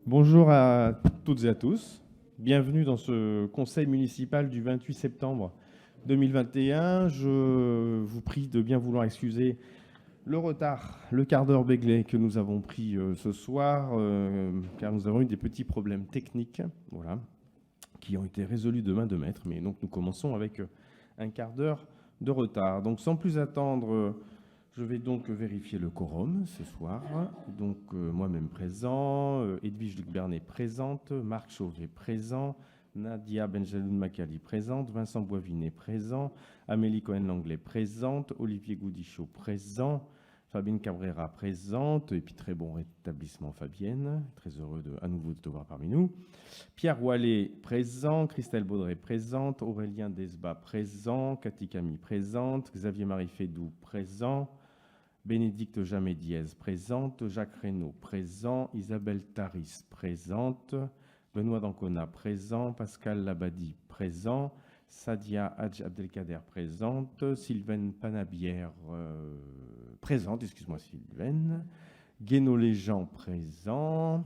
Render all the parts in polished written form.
Bonjour à toutes et à tous. Bienvenue dans ce conseil municipal du 28 septembre 2021. Je vous prie de bien vouloir excuser le retard, le quart d'heure béglé que nous avons pris ce soir, car nous avons eu des petits problèmes techniques, voilà, qui ont été résolus de main de maître. Mais donc nous commençons avec un quart d'heure de retard. Donc sans plus attendre, je vais donc vérifier le quorum ce soir. Donc moi-même présent, Edwige Luc-Bernet présente, Marc Chauvet présent, Nadia Benjaloun Makali présente, Vincent Boivinet présent, Amélie Cohen-Langlais présente, Olivier Goudichaud présent, Fabienne Cabrera présente, et puis très bon rétablissement Fabienne, très heureux à nouveau de te voir parmi nous. Pierre Wallet présent, Christelle Baudret présente, Aurélien Desbas présent, Cathy Camille présente, Xavier-Marie Fédou présent, Bénédicte Jamet-Diez présente, Jacques Reynaud présent, Isabelle Taris présente, Benoît Dancona présent, Pascal Labadie présent, Sadia Hadj Abdelkader présente, Sylvaine Panabière présente, excuse-moi Sylvaine, Guéno Léjean présent,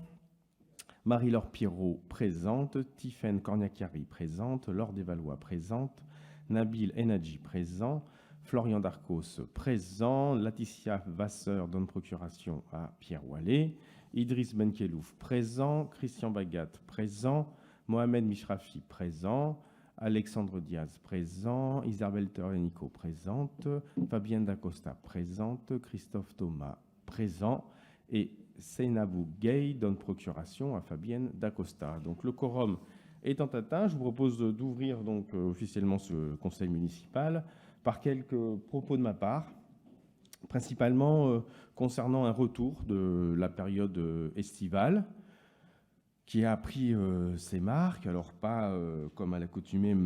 Marie-Laure Pirot présente, Tiffaine Corniaciari présente, Laure Desvalois présente, Nabil Enadji présent, Florian Darcos présent, Laetitia Vasseur donne procuration à Pierre Wallet, Idriss Benkelouf présent, Christian Bagat présent, Mohamed Mishrafi présent, Alexandre Diaz présent, Isabelle Terenico présente, Fabienne Dacosta présente, Christophe Thomas présent et Seynabou Gay donne procuration à Fabienne Dacosta. Donc le quorum étant atteint, je vous propose d'ouvrir donc officiellement ce conseil municipal par quelques propos de ma part, principalement concernant un retour de la période estivale qui a pris ses marques, alors pas comme à l'accoutumée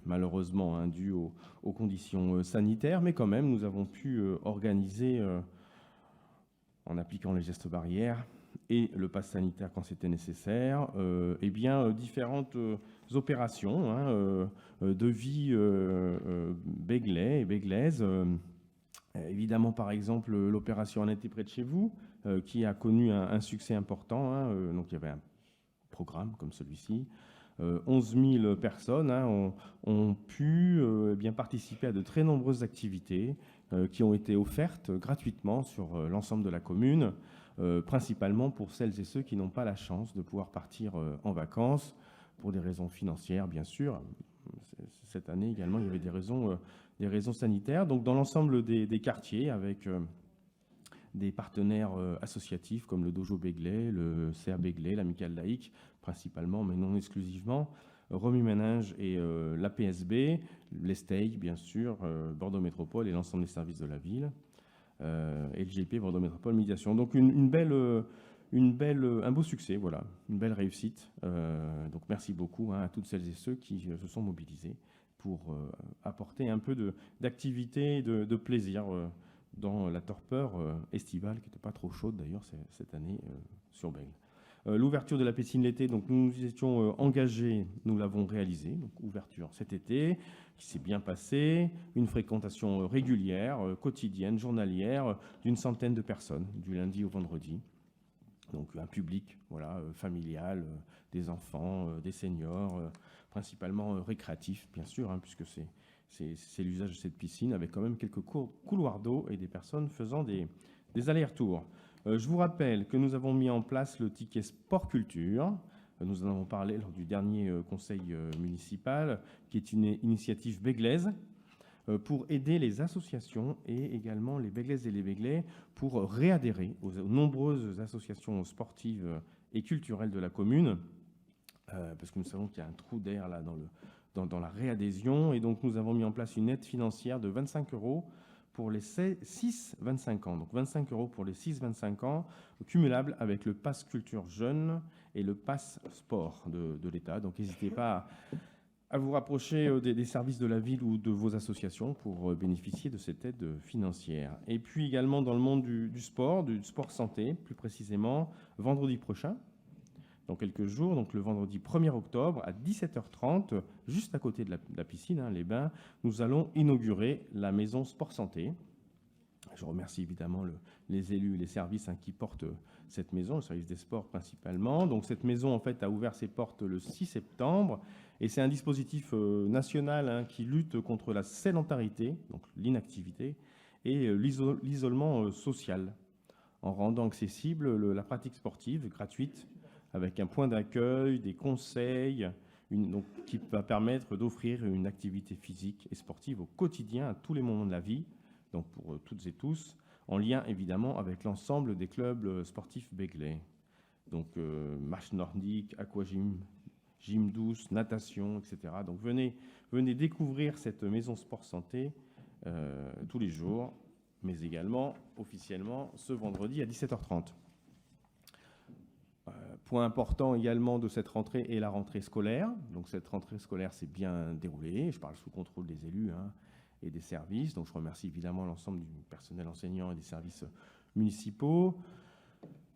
malheureusement hein, dû aux conditions sanitaires, mais quand même nous avons pu organiser en appliquant les gestes barrières et le pass sanitaire quand c'était nécessaire, eh bien, différentes opérations hein, de vie béglais et béglaises. Évidemment, par exemple, l'opération En été près de chez vous, qui a connu un succès important. Hein, donc, il y avait un programme comme celui-ci. 11 000 personnes hein, ont pu eh bien, participer à de très nombreuses activités qui ont été offertes gratuitement sur l'ensemble de la commune, principalement pour celles et ceux qui n'ont pas la chance de pouvoir partir en vacances, pour des raisons financières, bien sûr. Cette année également, il y avait des raisons sanitaires. Donc, dans l'ensemble des quartiers, avec des partenaires associatifs comme le Dojo Béglé, le CA Béglé, l'Amicale Laïque, principalement, mais non exclusivement, Remue Ménage et la PSB, l'Estey, bien sûr, Bordeaux Métropole et l'ensemble des services de la ville, et le GP Bordeaux Métropole Médiation. Donc un beau succès, voilà, une belle réussite. Donc merci beaucoup hein, à toutes celles et ceux qui se sont mobilisés pour apporter un peu d'activité, de plaisir dans la torpeur estivale, qui n'était pas trop chaude d'ailleurs cette année sur Bègle. L'ouverture de la piscine l'été, donc nous nous étions engagés, nous l'avons réalisé, donc ouverture cet été, qui s'est bien passée, une fréquentation régulière, quotidienne, journalière, d'une centaine de personnes, du lundi au vendredi. Donc un public voilà, familial, des enfants, des seniors, principalement récréatifs, bien sûr, hein, puisque c'est l'usage de cette piscine, avec quand même quelques couloirs d'eau et des personnes faisant des allers-retours. Je vous rappelle que nous avons mis en place le ticket sport culture. Nous en avons parlé lors du dernier conseil municipal, qui est une initiative béglaise pour aider les associations et également les béglaises et les béglais pour réadhérer aux nombreuses associations sportives et culturelles de la commune, parce que nous savons qu'il y a un trou d'air là dans la réadhésion, et donc nous avons mis en place une aide financière de 25 € pour les 6-25 ans. Donc 25 € pour les 6-25 ans, cumulable avec le pass culture jeune et le pass sport de l'État. Donc n'hésitez pas à vous rapprocher des services de la ville ou de vos associations pour bénéficier de cette aide financière. Et puis également dans le monde du sport santé, plus précisément, vendredi prochain, dans quelques jours, donc le vendredi 1er octobre à 17h30, juste à côté de la piscine, hein, les bains, nous allons inaugurer la maison Sport Santé, Je remercie évidemment les élus et les services qui portent cette maison, le service des sports principalement. Donc cette maison en fait a ouvert ses portes le 6 septembre et c'est un dispositif national qui lutte contre la sédentarité, donc l'inactivité, et l'isolement social, en rendant accessible la pratique sportive gratuite avec un point d'accueil, des conseils, donc, qui va permettre d'offrir une activité physique et sportive au quotidien à tous les moments de la vie, donc pour toutes et tous, en lien évidemment avec l'ensemble des clubs sportifs Begley. Donc marche nordique, aquagym, gym douce, natation, etc. Donc venez découvrir cette maison sport santé tous les jours, mais également officiellement ce vendredi à 17h30. Point important également de cette rentrée est la rentrée scolaire. Donc cette rentrée scolaire s'est bien déroulée. Je parle sous contrôle des élus et des services. Donc je remercie évidemment l'ensemble du personnel enseignant et des services municipaux.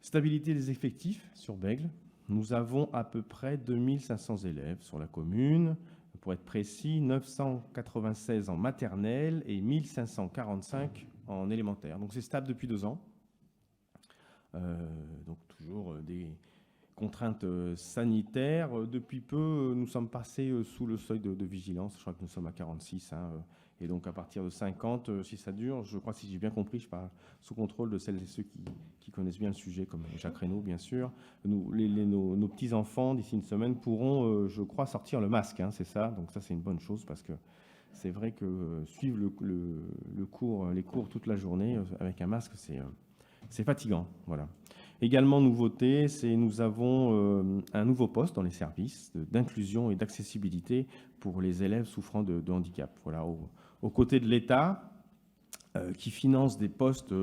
Stabilité des effectifs sur Bègles. Nous avons à peu près 2500 élèves sur la commune. Pour être précis, 996 en maternelle et 1545 en élémentaire. Donc c'est stable depuis 2 ans. Donc toujours des contraintes sanitaires. Depuis peu, nous sommes passés sous le seuil de vigilance. Je crois que nous sommes à 46. Et donc à partir de 50, si ça dure, je crois, si j'ai bien compris, je parle sous contrôle de celles et ceux qui connaissent bien le sujet, comme Jacques Reynaud, bien sûr. Nos petits-enfants, d'ici une semaine, pourront, je crois, sortir le masque. C'est ça. Donc ça, c'est une bonne chose parce que c'est vrai que suivre les cours toute la journée avec un masque, c'est fatigant. Voilà. Également, nouveauté, nous avons un nouveau poste dans les services d'inclusion et d'accessibilité pour les élèves souffrant de handicap. Voilà, aux côtés de l'État, qui finance des postes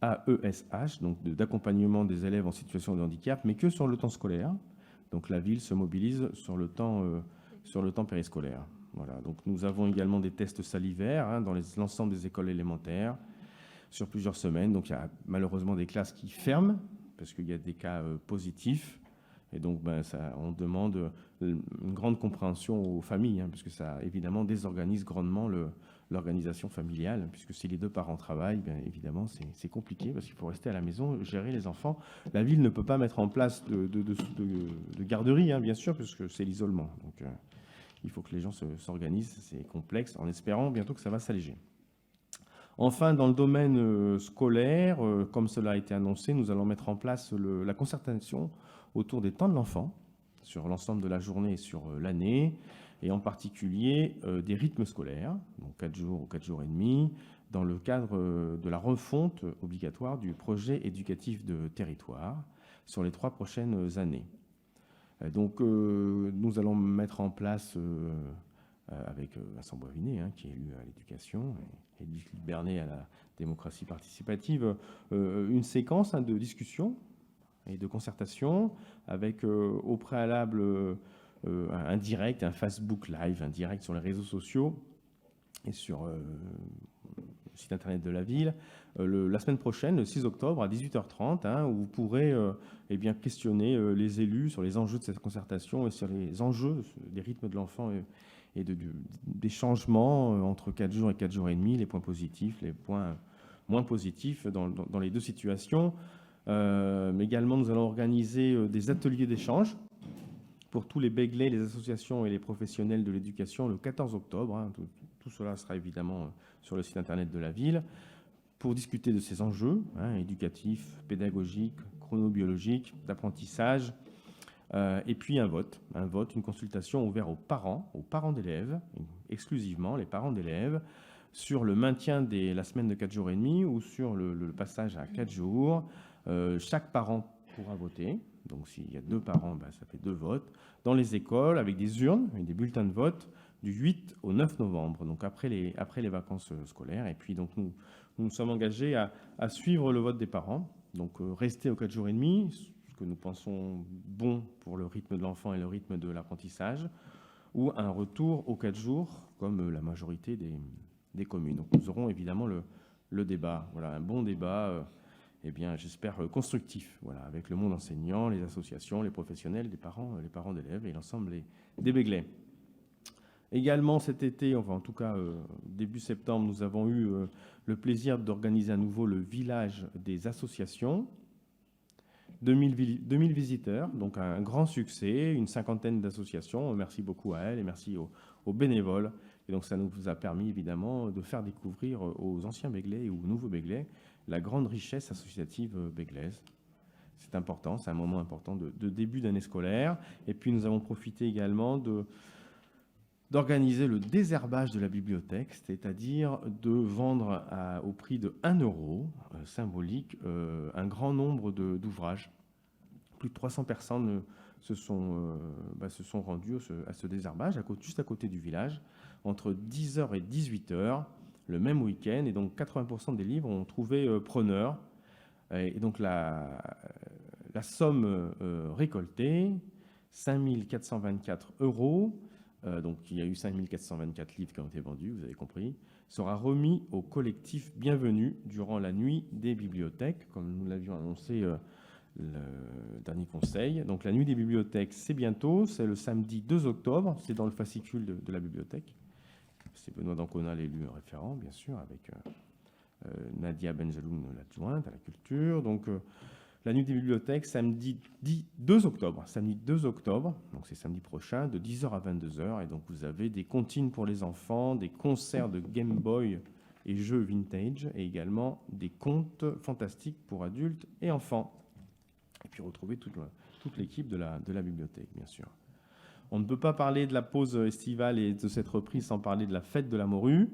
AESH, donc d'accompagnement des élèves en situation de handicap, mais que sur le temps scolaire. Donc la ville se mobilise sur le temps périscolaire. Voilà. Donc nous avons également des tests salivaires dans l'ensemble des écoles élémentaires sur plusieurs semaines. Donc il y a malheureusement des classes qui ferment parce qu'il y a des cas positifs. Et donc on demande une grande compréhension aux familles, puisque ça évidemment désorganise grandement l'organisation familiale, puisque si les 2 parents travaillent, évidemment c'est compliqué parce qu'il faut rester à la maison, gérer les enfants. La ville ne peut pas mettre en place de garderie, bien sûr, puisque c'est l'isolement. Donc il faut que les gens s'organisent, c'est complexe, en espérant bientôt que ça va s'alléger. Enfin, dans le domaine scolaire, comme cela a été annoncé, nous allons mettre en place la concertation autour des temps de l'enfant, sur l'ensemble de la journée et sur l'année, et en particulier des rythmes scolaires, donc 4 jours ou 4 jours et demi, dans le cadre de la refonte obligatoire du projet éducatif de territoire sur les 3 prochaines années. Donc, nous allons mettre en place, avec Vincent Boivinet, qui est élu à l'éducation, et Edith Bernet à la démocratie participative, une séquence de discussion et de concertation avec au préalable un direct, un Facebook Live, un direct sur les réseaux sociaux et sur le site internet de la ville, la semaine prochaine, le 6 octobre à 18h30, où vous pourrez questionner les élus sur les enjeux de cette concertation et sur les enjeux des rythmes de l'enfant et des changements entre 4 jours et 4 jours et demi, les points positifs, les points moins positifs dans les 2 situations. Mais également, nous allons organiser des ateliers d'échange pour tous les Begley, les associations et les professionnels de l'éducation le 14 octobre. Tout cela sera évidemment sur le site internet de la ville pour discuter de ces enjeux éducatifs, pédagogiques, chronobiologiques, d'apprentissage. Et puis un vote, une consultation ouverte aux parents d'élèves, exclusivement les parents d'élèves, sur le maintien de la semaine de 4 jours et demi ou sur le passage à 4 jours. Chaque parent pourra voter. Donc s'il y a 2 parents, ça fait 2 votes. Dans les écoles, avec des urnes et des bulletins de vote du 8 au 9 novembre, donc après les vacances scolaires. Et puis donc nous sommes engagés à suivre le vote des parents. Donc rester aux 4 jours et demi, ce que nous pensons bon pour le rythme de l'enfant et le rythme de l'apprentissage, ou un retour aux 4 jours, comme la majorité des communes. Donc nous aurons évidemment le débat. Voilà, un bon débat, j'espère constructif, avec le monde enseignant, les associations, les professionnels, les parents d'élèves et l'ensemble des Begley. Également cet été, enfin en tout cas début septembre, nous avons eu le plaisir d'organiser à nouveau le village des associations. 2000 visiteurs, donc un grand succès, une cinquantaine d'associations. Merci beaucoup à elles et merci aux bénévoles. Et donc ça nous a permis évidemment de faire découvrir aux anciens Béglais et aux nouveaux Béglais la grande richesse associative béglaise. C'est important, c'est un moment important de début d'année scolaire. Et puis nous avons profité également d'organiser le désherbage de la bibliothèque, c'est-à-dire de vendre au prix de 1 euro, symbolique, un grand nombre d'ouvrages. Plus de 300 personnes se sont rendues à ce désherbage, juste à côté du village, entre 10h et 18h, le même week-end. Et donc 80% des livres ont trouvé preneur. Et donc la somme récoltée, 5 424 euros, donc il y a eu 5 424 livres qui ont été vendus, vous avez compris, sera remis au collectif Bienvenue durant la nuit des bibliothèques, comme nous l'avions annoncé le dernier conseil. Donc la nuit des bibliothèques, c'est bientôt, c'est le samedi 2 octobre, c'est dans le fascicule de la bibliothèque. C'est Benoît Dancona, l'élu référent, bien sûr, avec Nadia Benjeloun, l'adjointe à la culture. Donc la nuit des bibliothèques, samedi 2 octobre. Samedi 2 octobre, donc c'est samedi prochain, de 10h à 22h. Et donc vous avez des comptines pour les enfants, des concerts de Game Boy et jeux vintage, et également des contes fantastiques pour adultes et enfants. Et puis retrouver toute l'équipe de la bibliothèque, bien sûr. On ne peut pas parler de la pause estivale et de cette reprise sans parler de la fête de la morue.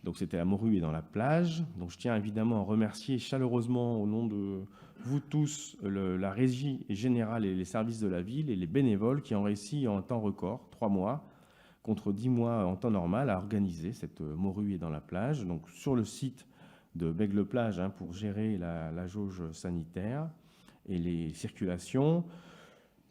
Donc c'était la morue et dans la plage. Donc je tiens évidemment à remercier chaleureusement au nom de vous tous la régie générale et les services de la ville et les bénévoles qui ont réussi en temps record, 3 mois, contre 10 mois en temps normal, à organiser cette morue et dans la plage. Donc sur le site de Bègle-Plage pour gérer la jauge sanitaire et les circulations.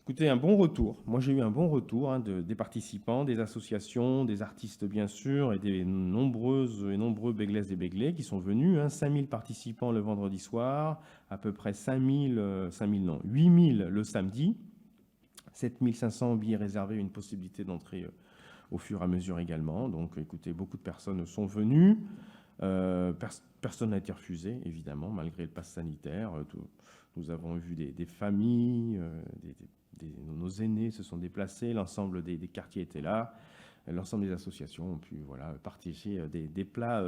Écoutez, un bon retour. Moi, j'ai eu un bon retour des participants, des associations, des artistes, bien sûr, et des nombreuses et nombreux Béglaises et Béglais qui sont venus. 5000 participants le vendredi soir, à peu près 8000 non, 8000 le samedi, 7500 billets réservés, une possibilité d'entrée au fur et à mesure également. Donc, écoutez, beaucoup de personnes sont venues. Personne n'a été refusé, évidemment, malgré le pass sanitaire. Nous avons vu des familles, nos aînés se sont déplacés, l'ensemble des quartiers étaient là, l'ensemble des associations ont pu partager des plats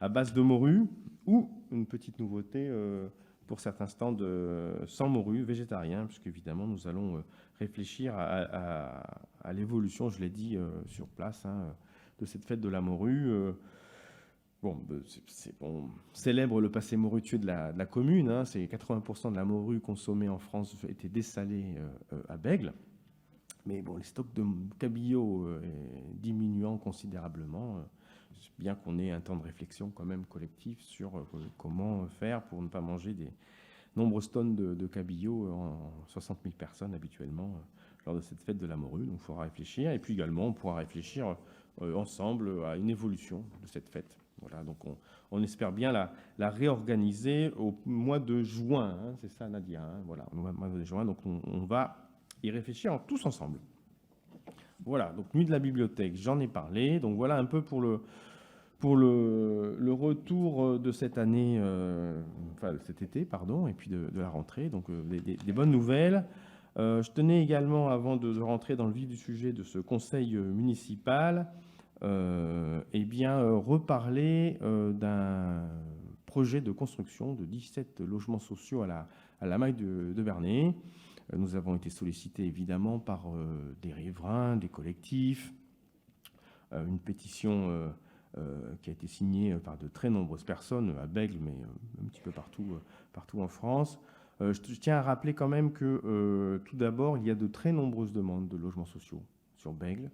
à base de morue ou une petite nouveauté pour certains stands sans morue, végétarien, puisque évidemment nous allons réfléchir à l'évolution, je l'ai dit sur place, de cette fête de la morue. On célèbre le passé morutier de la commune. C'est 80% de la morue consommée en France était dessalée à Bègle. Mais bon, les stocks de cabillaud diminuant considérablement, bien qu'on ait un temps de réflexion quand même collectif sur comment faire pour ne pas manger des nombreuses tonnes de cabillaud en 60 000 personnes habituellement lors de cette fête de la morue. Donc il faudra réfléchir. Et puis également, on pourra réfléchir ensemble à une évolution de cette fête. Voilà, donc on espère bien la réorganiser au mois de juin, c'est ça Nadia, voilà, au mois de juin, donc on va y réfléchir tous ensemble. Voilà, donc nuit de la bibliothèque, j'en ai parlé, donc voilà un peu pour le retour de cette année, cet été, pardon, et puis de la rentrée, donc des bonnes nouvelles. Je tenais également, avant de rentrer dans le vif du sujet de ce conseil municipal, reparler d'un projet de construction de 17 logements sociaux à la Maille de Bernay. Nous avons été sollicités évidemment par des riverains, des collectifs, une pétition qui a été signée par de très nombreuses personnes à Bègle, mais un petit peu partout en France. Je tiens à rappeler quand même que tout d'abord, il y a de très nombreuses demandes de logements sociaux sur Bègle.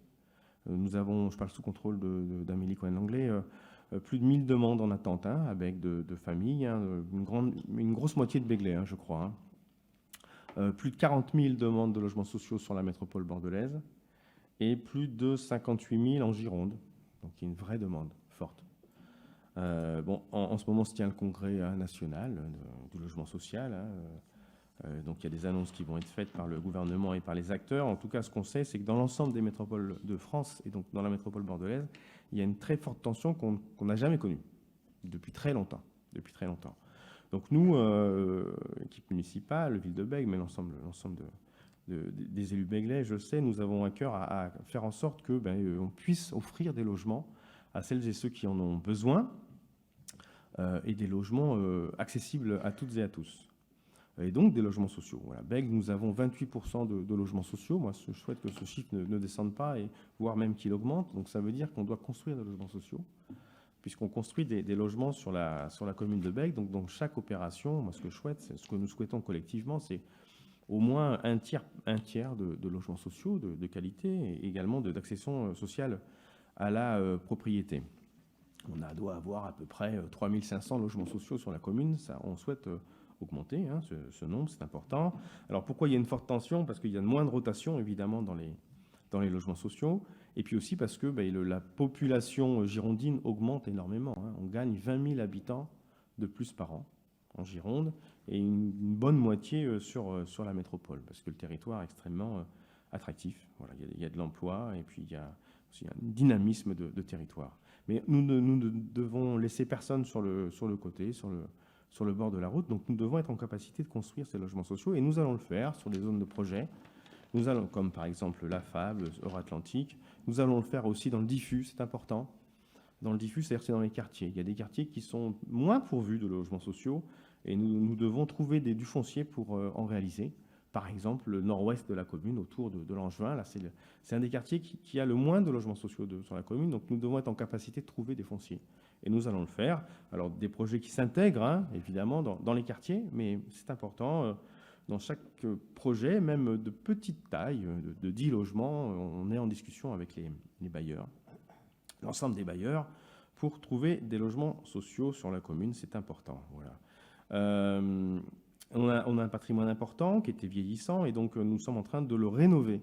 Nous avons, je parle sous contrôle d'Amélie Cohen-Langlais, plus de 1000 demandes en attente avec de familles, une grosse moitié de Béglais, je crois. Plus de 40 000 demandes de logements sociaux sur la métropole bordelaise et plus de 58 000 en Gironde. Donc il y a une vraie demande forte. En ce moment se tient le congrès national du logement social Donc il y a des annonces qui vont être faites par le gouvernement et par les acteurs. En tout cas, ce qu'on sait, c'est que dans l'ensemble des métropoles de France, et donc dans la métropole bordelaise, il y a une très forte tension qu'on n'a jamais connue depuis très longtemps. Donc nous, équipe municipale, ville de Bègles, mais l'ensemble des élus béglais, je sais, nous avons à cœur à faire en sorte que on puisse offrir des logements à celles et ceux qui en ont besoin, et des logements accessibles à toutes et à tous. Et donc des logements sociaux. Voilà. Bègles, nous avons 28% de logements sociaux. Moi, je souhaite que ce chiffre ne descende pas, et voire même qu'il augmente. Donc ça veut dire qu'on doit construire des logements sociaux, puisqu'on construit des logements sur la commune de Bègles. Donc dans chaque opération, moi, ce que je souhaite, ce que nous souhaitons collectivement, c'est au moins un tiers de logements sociaux de qualité, et également d'accession sociale à la propriété. On doit avoir à peu près 3500 logements sociaux sur la commune. Ça, on souhaite augmenter ce nombre, c'est important. Alors pourquoi il y a une forte tension? Parce qu'il y a moins de rotation, évidemment, dans les logements sociaux, et puis aussi parce que la population girondine augmente énormément. On gagne 20 000 habitants de plus par an en Gironde, et une bonne moitié sur la métropole, parce que le territoire est extrêmement attractif. Voilà, il y a de l'emploi, et puis il y a aussi un dynamisme de territoire. Mais nous ne devons laisser personne sur le côté, sur le bord de la route. Donc nous devons être en capacité de construire ces logements sociaux, et nous allons le faire sur des zones de projet. Nous allons, comme par exemple la FAB, Euratlantique. Nous allons le faire aussi dans le diffus, c'est important. Dans le diffus, c'est-à-dire c'est dans les quartiers. Il y a des quartiers qui sont moins pourvus de logements sociaux, et nous devons trouver du foncier pour en réaliser. Par exemple, le nord-ouest de la commune, autour de Langevin, là, c'est un des quartiers qui a le moins de logements sociaux sur la commune. Donc nous devons être en capacité de trouver des fonciers. Et nous allons le faire. Alors des projets qui s'intègrent, évidemment, dans les quartiers, mais c'est important. Dans chaque projet, même de petite taille, de 10 logements, on est en discussion avec les bailleurs, l'ensemble des bailleurs, pour trouver des logements sociaux sur la commune. C'est important. Voilà. On a un patrimoine important qui était vieillissant, et donc nous sommes en train de le rénover.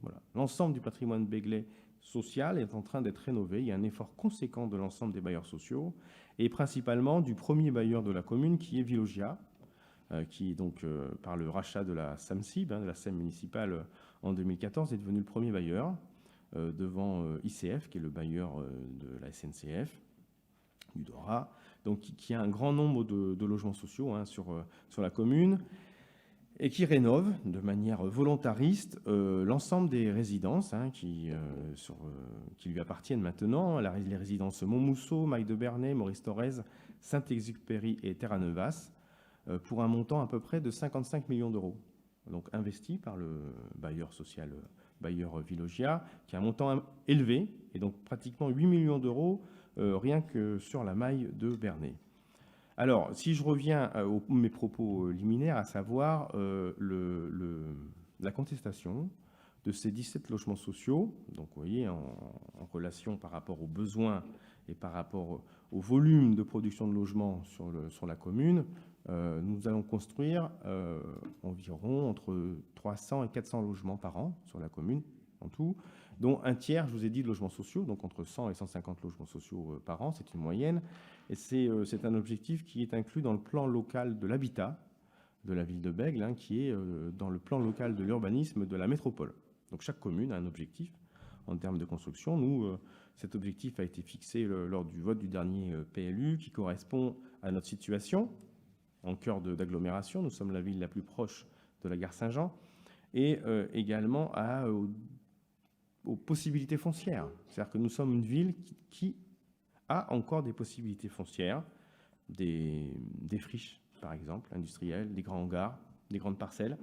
Voilà. L'ensemble du patrimoine béglais social est en train d'être rénové. Il y a un effort conséquent de l'ensemble des bailleurs sociaux, et principalement du premier bailleur de la commune, qui est Vilogia, qui, donc, par le rachat de la SAMCIB, de la SEM municipale, en 2014, est devenu le premier bailleur, devant ICF, qui est le bailleur de la SNCF, du Dora, donc qui a un grand nombre de logements sociaux sur la commune, et qui rénove de manière volontariste l'ensemble des résidences qui lui appartiennent maintenant, les résidences Montmousseau, Maille de Bernay, Maurice Thorez, Saint-Exupéry et Terra-Neuvas, pour un montant à peu près de 55 millions d'euros, donc investi par le bailleur social, bailleur Vilogia, qui a un montant élevé, et donc pratiquement 8 millions d'euros rien que sur la Maille de Bernay. Alors, si je reviens à mes propos liminaires, à savoir la contestation de ces 17 logements sociaux, donc vous voyez, en relation par rapport aux besoins et par rapport au volume de production de logements sur la commune, nous allons construire environ entre 300 et 400 logements par an sur la commune, en tout, dont un tiers, je vous ai dit, de logements sociaux, donc entre 100 et 150 logements sociaux par an, c'est une moyenne, et c'est un objectif qui est inclus dans le plan local de l'habitat de la ville de Bègles, qui est dans le plan local de l'urbanisme de la métropole. Donc chaque commune a un objectif en termes de construction. Nous, cet objectif a été fixé lors du vote du dernier PLU, qui correspond à notre situation en cœur d'agglomération. Nous sommes la ville la plus proche de la gare Saint-Jean, et également aux possibilités foncières. C'est-à-dire que nous sommes une ville qui a encore des possibilités foncières, des friches, par exemple, industrielles, des grands hangars, des grandes parcelles.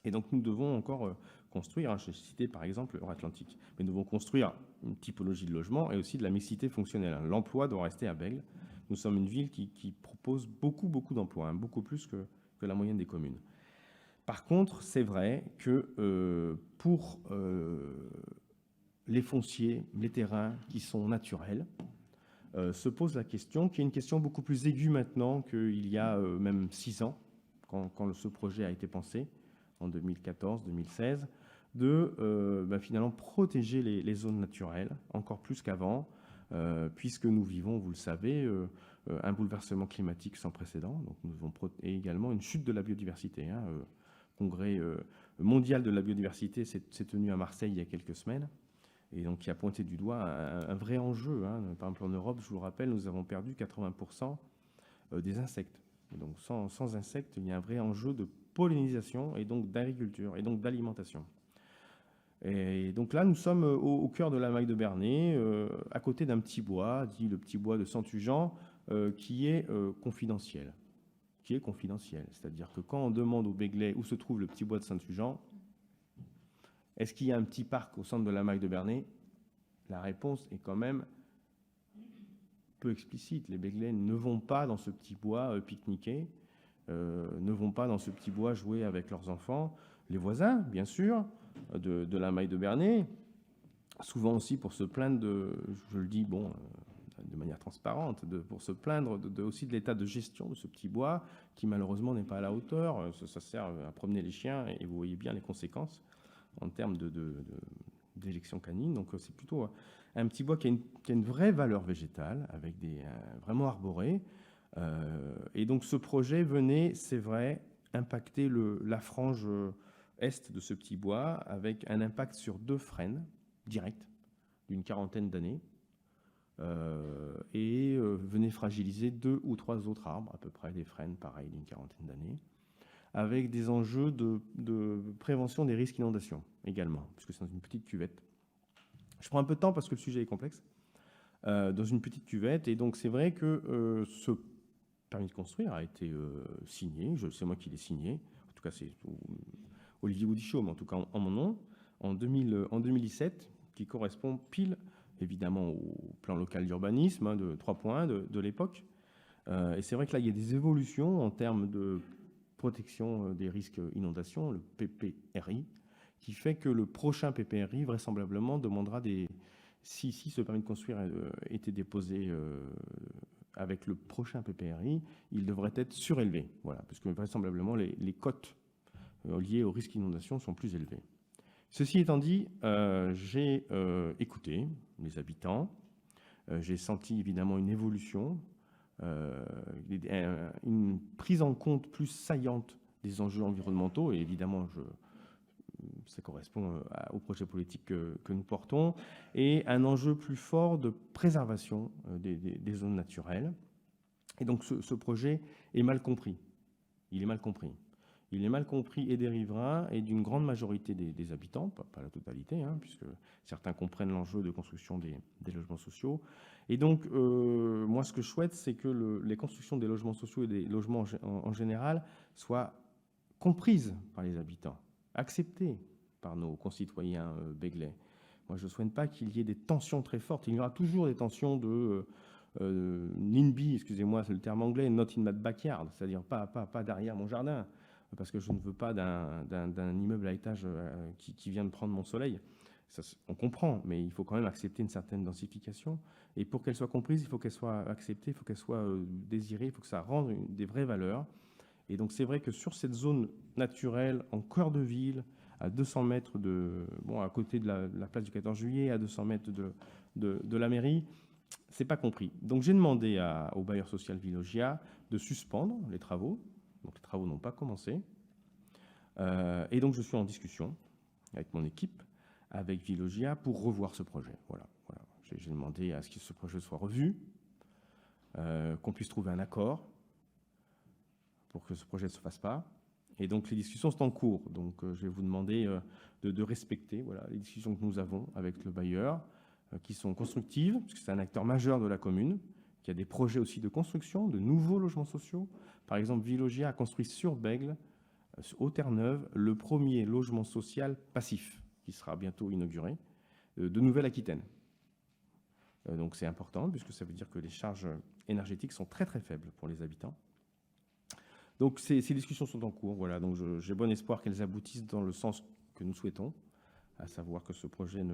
Et donc nous devons encore construire, je citais par exemple Euratlantique, mais nous devons construire une typologie de logement et aussi de la mixité fonctionnelle. L'emploi doit rester à Bègles. Nous sommes une ville qui propose beaucoup d'emplois, beaucoup plus que la moyenne des communes. Par contre, c'est vrai que pour les fonciers, les terrains qui sont naturels, se pose la question, qui est une question beaucoup plus aiguë maintenant qu'il y a même 6 ans, quand ce projet a été pensé, en 2014-2016, de finalement protéger les zones naturelles, encore plus qu'avant, puisque nous vivons, vous le savez, un bouleversement climatique sans précédent. Donc nous avons et également une chute de la biodiversité. Congrès mondial de la biodiversité s'est tenu à Marseille il y a quelques semaines, et donc qui a pointé du doigt un vrai enjeu. Par exemple, en Europe, je vous le rappelle, nous avons perdu 80% des insectes. Et donc sans insectes, il y a un vrai enjeu de pollinisation et donc d'agriculture et donc d'alimentation. Et donc là, nous sommes au cœur de la Maille de Bernay, à côté d'un petit bois, dit le petit bois de Centujean, qui est confidentiel. C'est-à-dire que quand on demande au Béglais où se trouve le petit bois de Saint-Tujean, est-ce qu'il y a un petit parc au centre de la Maille de Bernay? La réponse est quand même peu explicite. Les Béglais ne vont pas dans ce petit bois pique-niquer, ne vont pas dans ce petit bois jouer avec leurs enfants. Les voisins, bien sûr, de la Maille de Bernay, souvent aussi pour se plaindre je le dis, de manière transparente, pour se plaindre aussi de l'état de gestion de ce petit bois qui malheureusement n'est pas à la hauteur. Ça sert à promener les chiens et vous voyez bien les conséquences en termes d'éjection canine. Donc c'est plutôt un petit bois qui a une vraie valeur végétale, avec vraiment arboré. Et donc ce projet venait, c'est vrai, impacter la frange est de ce petit bois, avec un impact sur 2 frênes directs d'une quarantaine d'années, et venait fragiliser 2 ou 3 autres arbres, à peu près des frênes pareils d'une quarantaine d'années, avec des enjeux de prévention des risques d'inondation également, puisque c'est dans une petite cuvette. Je prends un peu de temps parce que le sujet est complexe. Dans une petite cuvette, et donc c'est vrai que ce permis de construire a été signé, c'est moi qui l'ai signé, en tout cas c'est Olivier Goudichaud, mais en tout cas en mon nom, en 2017, qui correspond pile, évidemment, au plan local d'urbanisme, de 3 points de l'époque. Et c'est vrai que là, il y a des évolutions en termes de protection des risques inondations, le PPRI, qui fait que le prochain PPRI, vraisemblablement, demandera si ce permis de construire était déposé avec le prochain PPRI, il devrait être surélevé, voilà, parce que vraisemblablement, les cotes liées au risque d'inondation sont plus élevées. Ceci étant dit, j'ai écouté les habitants, j'ai senti évidemment une évolution, une prise en compte plus saillante des enjeux environnementaux, et évidemment, ça correspond au projet politique que nous portons, et un enjeu plus fort de préservation des zones naturelles. Et donc ce projet est mal compris. Il est mal compris. Il est mal compris et des riverains et d'une grande majorité des habitants, pas la totalité, puisque certains comprennent l'enjeu de construction des logements sociaux. Et donc, moi, ce que je souhaite, c'est que les constructions des logements sociaux et des logements en général soient comprises par les habitants, acceptées par nos concitoyens béglais. Moi, je ne souhaite pas qu'il y ait des tensions très fortes. Il y aura toujours des tensions de NIMBY, excusez-moi, c'est le terme anglais, not in my backyard, c'est-à-dire pas derrière mon jardin, parce que je ne veux pas d'un immeuble à étage qui vient de prendre mon soleil. Ça, on comprend, mais il faut quand même accepter une certaine densification. Et pour qu'elle soit comprise, il faut qu'elle soit acceptée, il faut qu'elle soit désirée, il faut que ça rende des vraies valeurs. Et donc c'est vrai que sur cette zone naturelle, en cœur de ville, à 200 mètres à côté de la place du 14 juillet, à 200 mètres de la mairie, c'est pas compris. Donc j'ai demandé au bailleur social Vilogia de suspendre les travaux. Donc les travaux n'ont pas commencé. Et donc je suis en discussion avec mon équipe, avec Vilogia, pour revoir ce projet. Voilà. J'ai demandé à ce que ce projet soit revu, qu'on puisse trouver un accord pour que ce projet ne se fasse pas. Et donc les discussions sont en cours. Donc je vais vous demander de respecter les discussions que nous avons avec le bailleur, qui sont constructives, parce que c'est un acteur majeur de la commune, qui a des projets aussi de construction, de nouveaux logements sociaux. Par exemple, Vilogia a construit sur Bègle, au Terre-Neuve, le premier logement social passif, qui sera bientôt inauguré, de Nouvelle-Aquitaine. Donc c'est important, puisque ça veut dire que les charges énergétiques sont très très faibles pour les habitants. Donc ces discussions sont en cours, voilà. Donc j'ai bon espoir qu'elles aboutissent dans le sens que nous souhaitons, à savoir que ce projet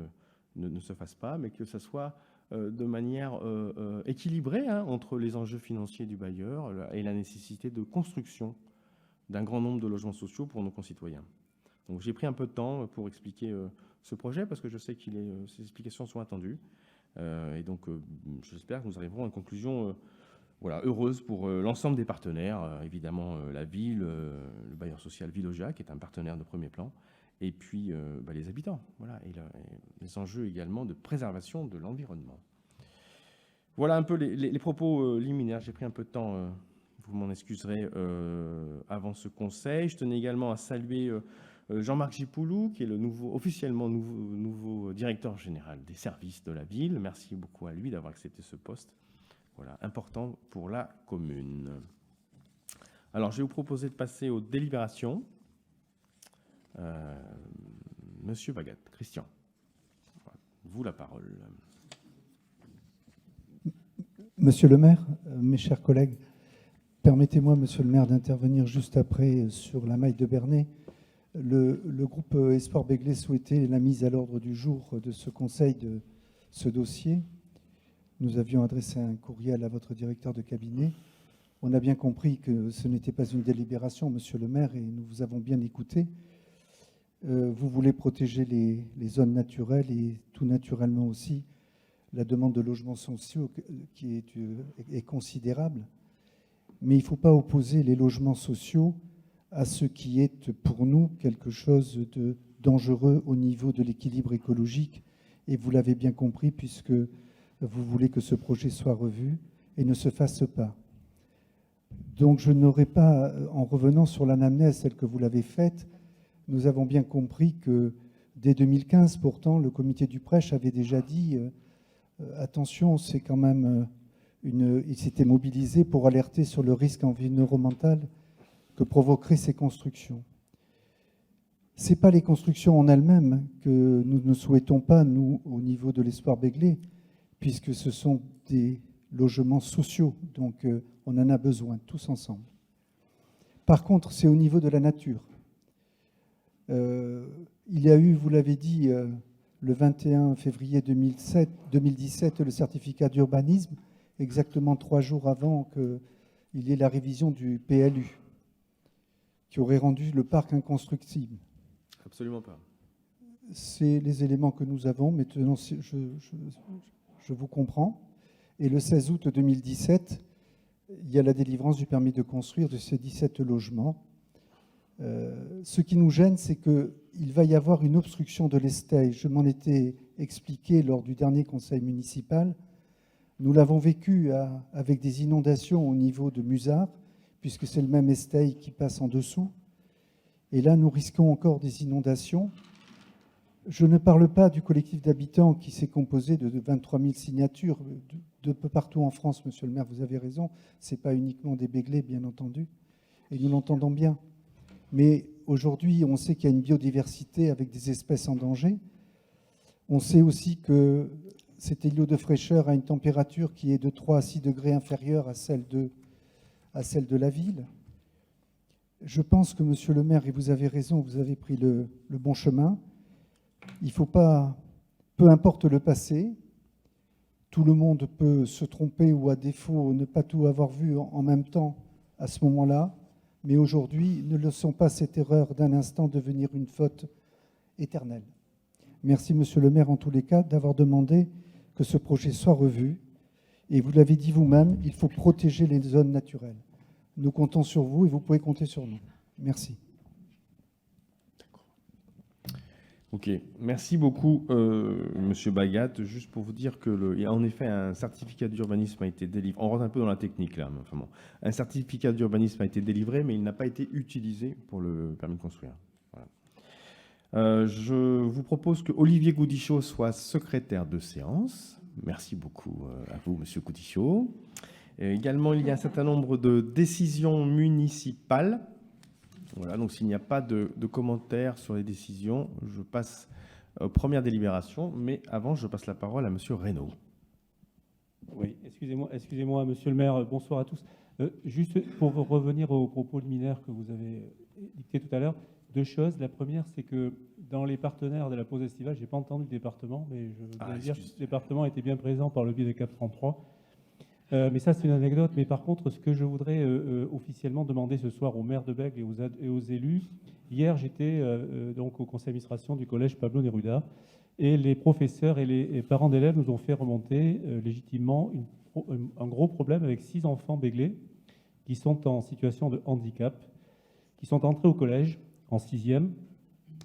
ne se fasse pas, mais que ça soit de manière équilibrée entre les enjeux financiers du bailleur et la nécessité de construction d'un grand nombre de logements sociaux pour nos concitoyens. Donc j'ai pris un peu de temps pour expliquer ce projet, parce que je sais que ces explications sont attendues. Et donc, j'espère que nous arriverons à une conclusion voilà, heureuse pour l'ensemble des partenaires, évidemment la ville, le bailleur social Villoja, qui est un partenaire de premier plan, et puis les habitants, voilà, et les enjeux également de préservation de l'environnement. Voilà un peu les propos liminaires. J'ai pris un peu de temps, vous m'en excuserez, avant ce conseil. Je tenais également à saluer Jean-Marc Gipoulou, qui est le officiellement nouveau directeur général des services de la ville. Merci beaucoup à lui d'avoir accepté ce poste. Voilà, important pour la commune. Alors, je vais vous proposer de passer aux délibérations. Monsieur Bagat, Christian, vous la parole. Monsieur le maire, mes chers collègues, permettez-moi, monsieur le maire, d'intervenir juste après sur la maille de Bernay. Le groupe Espoir Begley souhaitait la mise à l'ordre du jour de ce conseil de ce dossier. Nous avions adressé un courriel à votre directeur de cabinet. On a bien compris que ce n'était pas une délibération, monsieur le maire, et nous vous avons bien écouté. Vous voulez protéger les zones naturelles et tout naturellement aussi la demande de logements sociaux qui est considérable. Mais il ne faut pas opposer les logements sociaux à ce qui est pour nous quelque chose de dangereux au niveau de l'équilibre écologique. Et vous l'avez bien compris puisque vous voulez que ce projet soit revu et ne se fasse pas. Donc je n'aurais pas, en revenant sur l'anamnèse, celle que vous l'avez faite, nous avons bien compris que dès 2015, pourtant, le comité du Prêche avait déjà dit attention, c'est quand même il s'était mobilisé pour alerter sur le risque environnemental que provoqueraient ces constructions. Ce n'est pas les constructions en elles-mêmes que nous ne souhaitons pas, nous, au niveau de l'Espoir Begley, puisque ce sont des logements sociaux, donc on en a besoin tous ensemble. Par contre, c'est au niveau de la nature. Il y a eu, vous l'avez dit, le 21 février 2017, le certificat d'urbanisme, exactement 3 jours avant qu'il y ait la révision du PLU, qui aurait rendu le parc inconstructible. Absolument pas. C'est les éléments que nous avons. Maintenant, je vous comprends. Et le 16 août 2017, il y a la délivrance du permis de construire de ces 17 logements. Ce qui nous gêne, c'est qu'il va y avoir une obstruction de l'Esteye. Je m'en étais expliqué lors du dernier conseil municipal. Nous l'avons vécu avec des inondations au niveau de Musard, puisque c'est le même Esteye qui passe en dessous. Et là, nous risquons encore des inondations. Je ne parle pas du collectif d'habitants qui s'est composé de 23 000 signatures de peu partout en France, monsieur le maire, vous avez raison. Ce n'est pas uniquement des Begley, bien entendu, et nous l'entendons bien. Mais aujourd'hui, on sait qu'il y a une biodiversité avec des espèces en danger. On sait aussi que cet îlot de fraîcheur a une température qui est de 3 à 6 degrés inférieure à celle de la ville. Je pense que, monsieur le maire, et vous avez raison, vous avez pris le bon chemin. Il ne faut pas, peu importe le passé, tout le monde peut se tromper ou à défaut ne pas tout avoir vu en même temps à ce moment-là. Mais aujourd'hui, ne laissons pas cette erreur d'un instant devenir une faute éternelle. Merci, monsieur le maire, en tous les cas, d'avoir demandé que ce projet soit revu. Et vous l'avez dit vous-même, il faut protéger les zones naturelles. Nous comptons sur vous et vous pouvez compter sur nous. Merci. Ok, merci beaucoup, monsieur Bagat. Juste pour vous dire que, en effet, un certificat d'urbanisme a été délivré. On rentre un peu dans la technique là. Enfin bon. Un certificat d'urbanisme a été délivré, mais il n'a pas été utilisé pour le permis de construire. Voilà. Je vous propose que Olivier Goudichaud soit secrétaire de séance. Merci beaucoup à vous, monsieur Goudichaud. Également, il y a un certain nombre de décisions municipales. Voilà, donc s'il n'y a pas de commentaires sur les décisions, je passe aux premières délibérations, mais avant, je passe la parole à monsieur Reynaud. Oui, excusez-moi, monsieur le maire, bonsoir à tous. Juste pour revenir aux propos liminaires que vous avez dictés tout à l'heure, 2 choses. La première, c'est que dans les partenaires de la pause estivale, je n'ai pas entendu le département, mais je veux dire que le département était bien présent par le biais des CAP 33. Mais ça, c'est une anecdote. Mais par contre, ce que je voudrais officiellement demander ce soir au maire de Bègles et aux élus, hier, j'étais donc au conseil d'administration du collège Pablo Neruda. Et les professeurs et les parents d'élèves nous ont fait remonter légitimement un gros problème avec 6 enfants béglés qui sont en situation de handicap, qui sont entrés au collège en 6e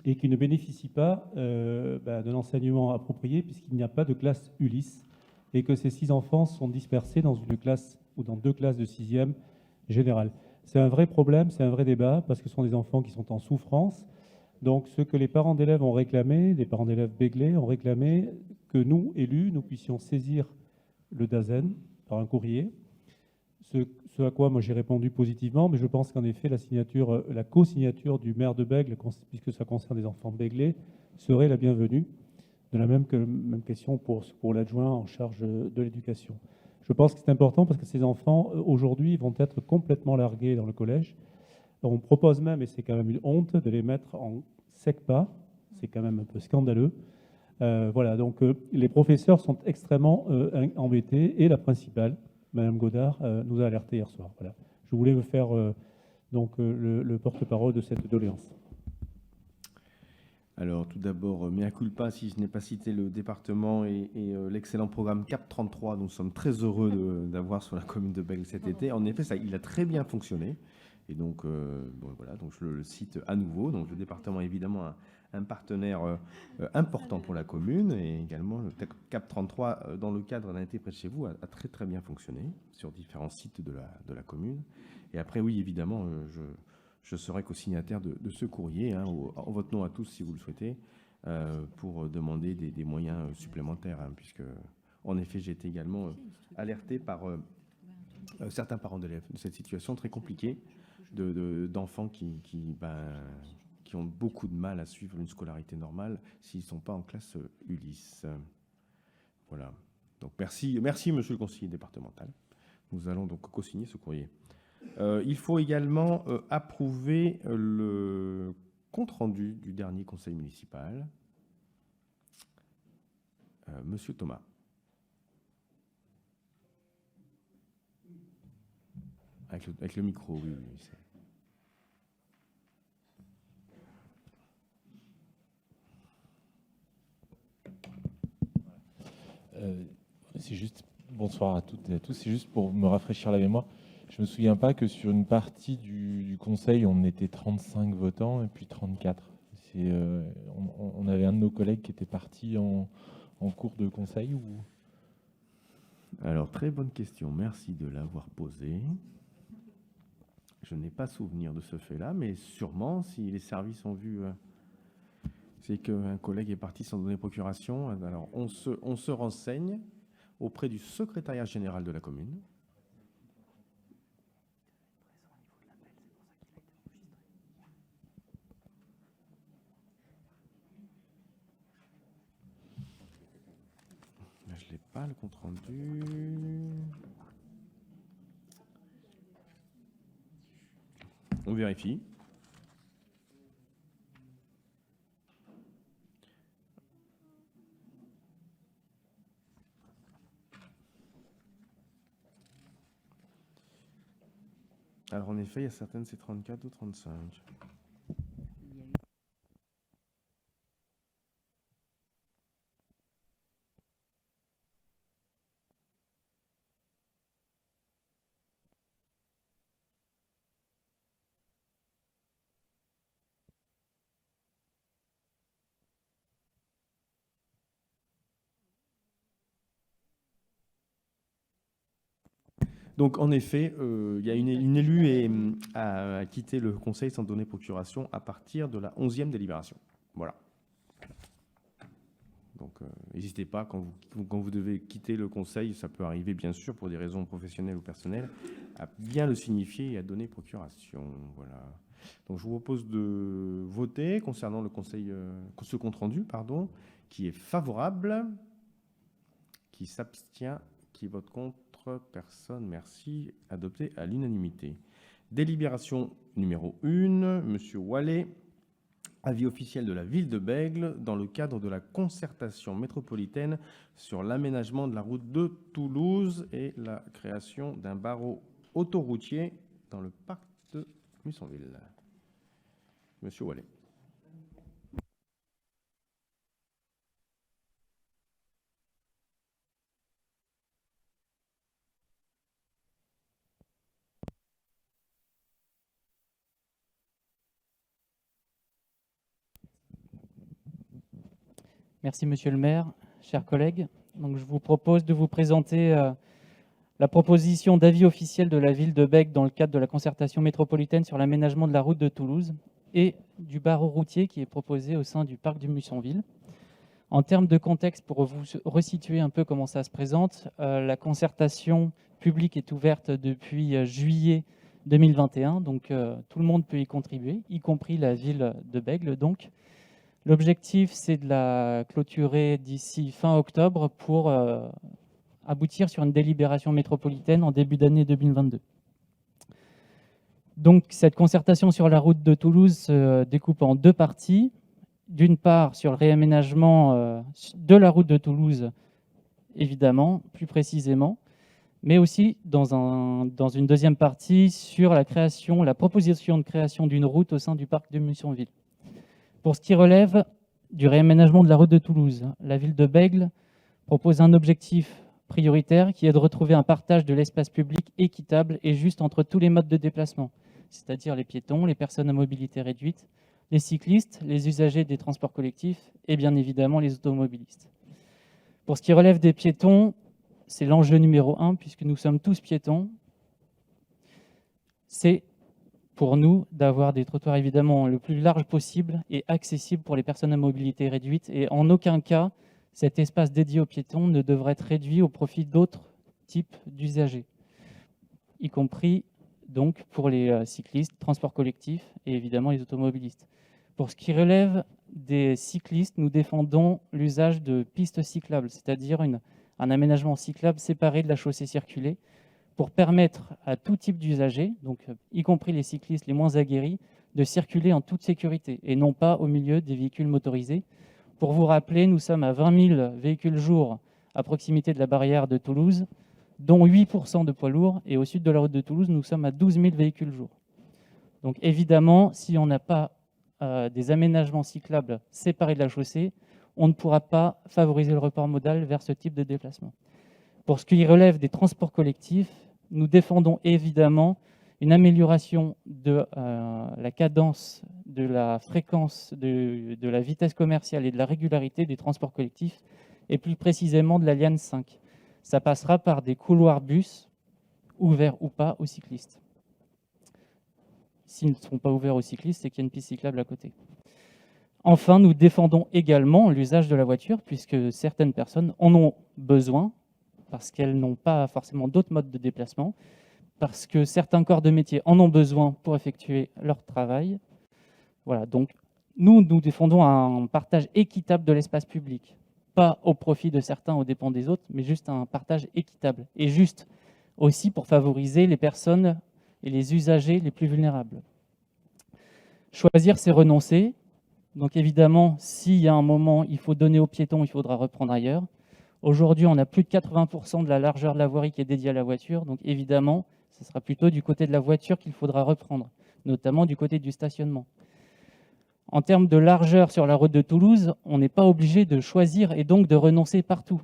et qui ne bénéficient pas d'un enseignement approprié puisqu'il n'y a pas de classe Ulysse et que ces 6 enfants sont dispersés dans une classe ou dans 2 classes de 6e générale. C'est un vrai problème, c'est un vrai débat parce que ce sont des enfants qui sont en souffrance. Donc ce que les parents d'élèves ont réclamé, les parents d'élèves béglés ont réclamé que nous, élus, nous puissions saisir le DAZEN par un courrier. Ce à quoi moi j'ai répondu positivement, mais je pense qu'en effet la co-signature du maire de Bègles, puisque ça concerne des enfants béglés, serait la bienvenue. De la même question pour l'adjoint en charge de l'éducation. Je pense que c'est important parce que ces enfants, aujourd'hui, vont être complètement largués dans le collège. On propose même, et c'est quand même une honte, de les mettre en SECPA. C'est quand même un peu scandaleux. Voilà, donc les professeurs sont extrêmement embêtés et la principale, Madame Godard, nous a alertés hier soir. Voilà. Je voulais me faire le porte-parole de cette doléance. Alors, tout d'abord, mea culpa si je n'ai pas cité le département et l'excellent programme CAP 33. Nous sommes très heureux d'avoir sur la commune de Bègles cet été. En effet, il a très bien fonctionné. Et donc, voilà, donc je le cite à nouveau. Donc, le département est évidemment un partenaire important pour la commune. Et également, le CAP 33, dans le cadre d'un été près de chez vous, a très, très bien fonctionné sur différents sites de la commune. Et après, oui, évidemment, je serai co-signataire de ce courrier, en votre nom à tous si vous le souhaitez, pour demander des moyens supplémentaires, puisque, en effet, j'ai été également alerté par certains parents d'élèves de cette situation très compliquée d'enfants qui ont beaucoup de mal à suivre une scolarité normale s'ils ne sont pas en classe Ulysse. Voilà. Donc merci, monsieur le conseiller départemental. Nous allons donc co-signer ce courrier. Il faut également approuver le compte-rendu du dernier conseil municipal. Monsieur Thomas. Avec le micro, oui. C'est juste, bonsoir à toutes et à tous, c'est juste pour me rafraîchir la mémoire. Je ne me souviens pas que sur une partie du conseil, on était 35 votants et puis 34. On avait un de nos collègues qui était parti en cours de conseil ou... Alors, très bonne question. Merci de l'avoir posée. Je n'ai pas souvenir de ce fait-là, mais sûrement, si les services ont vu... c'est qu'un collègue est parti sans donner procuration. Alors, on se renseigne auprès du secrétariat général de la commune. Je n'ai pas le compte rendu. On vérifie. Alors en effet, il y a certaines c'est 34 ou 35. Donc, en effet, il y a une élue a quitté le conseil sans donner procuration à partir de la 11e délibération. Voilà. Donc, n'hésitez pas, quand vous devez quitter le conseil, ça peut arriver, bien sûr, pour des raisons professionnelles ou personnelles, à bien le signifier et à donner procuration. Voilà. Donc, je vous propose de voter concernant le conseil, ce compte-rendu, pardon, qui est favorable, qui s'abstient, qui vote contre. Personne, merci. Adopté à l'unanimité. Délibération numéro 1, Monsieur Wallet, avis officiel de la ville de Bègles dans le cadre de la concertation métropolitaine sur l'aménagement de la route de Toulouse et la création d'un barreau autoroutier dans le parc de Mussonville. Monsieur Wallet. Merci Monsieur le maire, chers collègues. Donc, je vous propose de vous présenter la proposition d'avis officiel de la ville de Bègue dans le cadre de la concertation métropolitaine sur l'aménagement de la route de Toulouse et du barreau routier qui est proposé au sein du parc du Mussonville. En termes de contexte, pour vous resituer un peu comment ça se présente, la concertation publique est ouverte depuis juillet 2021, donc tout le monde peut y contribuer, y compris la ville de Bègle. Donc, l'objectif, c'est de la clôturer d'ici fin octobre pour aboutir sur une délibération métropolitaine en début d'année 2022. Donc, cette concertation sur la route de Toulouse se découpe en deux parties. D'une part, sur le réaménagement de la route de Toulouse, évidemment, plus précisément, mais aussi dans une deuxième partie sur la proposition de création d'une route au sein du parc de Mussonville. Pour ce qui relève du réaménagement de la route de Toulouse, la ville de Bègle propose un objectif prioritaire qui est de retrouver un partage de l'espace public équitable et juste entre tous les modes de déplacement, c'est-à-dire les piétons, les personnes à mobilité réduite, les cyclistes, les usagers des transports collectifs et bien évidemment les automobilistes. Pour ce qui relève des piétons, c'est l'enjeu numéro 1 puisque nous sommes tous piétons. C'est pour nous d'avoir des trottoirs évidemment le plus large possible et accessibles pour les personnes à mobilité réduite. Et en aucun cas, cet espace dédié aux piétons ne devrait être réduit au profit d'autres types d'usagers, y compris donc pour les cyclistes, transports collectifs et évidemment les automobilistes. Pour ce qui relève des cyclistes, nous défendons l'usage de pistes cyclables, c'est-à-dire un aménagement cyclable séparé de la chaussée circulée pour permettre à tout type d'usagers, donc y compris les cyclistes les moins aguerris, de circuler en toute sécurité et non pas au milieu des véhicules motorisés. Pour vous rappeler, nous sommes à 20 000 véhicules jour à proximité de la barrière de Toulouse, dont 8% de poids lourds, et au sud de la route de Toulouse, nous sommes à 12 000 véhicules jour. Donc évidemment, si on n'a pas des aménagements cyclables séparés de la chaussée, on ne pourra pas favoriser le report modal vers ce type de déplacement. Pour ce qui relève des transports collectifs, nous défendons évidemment une amélioration de la cadence, de la fréquence, de la vitesse commerciale et de la régularité des transports collectifs, et plus précisément de la liane 5. Ça passera par des couloirs bus, ouverts ou pas aux cyclistes. S'ils ne sont pas ouverts aux cyclistes, c'est qu'il y a une piste cyclable à côté. Enfin, nous défendons également l'usage de la voiture, puisque certaines personnes en ont besoin, parce qu'elles n'ont pas forcément d'autres modes de déplacement, parce que certains corps de métier en ont besoin pour effectuer leur travail. Voilà, donc nous défendons un partage équitable de l'espace public, pas au profit de certains aux dépens des autres, mais juste un partage équitable, et juste aussi pour favoriser les personnes et les usagers les plus vulnérables. Choisir, c'est renoncer. Donc évidemment, s'il y a un moment, il faut donner aux piétons, il faudra reprendre ailleurs. Aujourd'hui, on a plus de 80% de la largeur de la voirie qui est dédiée à la voiture. Donc évidemment, ce sera plutôt du côté de la voiture qu'il faudra reprendre, notamment du côté du stationnement. En termes de largeur sur la route de Toulouse, on n'est pas obligé de choisir et donc de renoncer partout.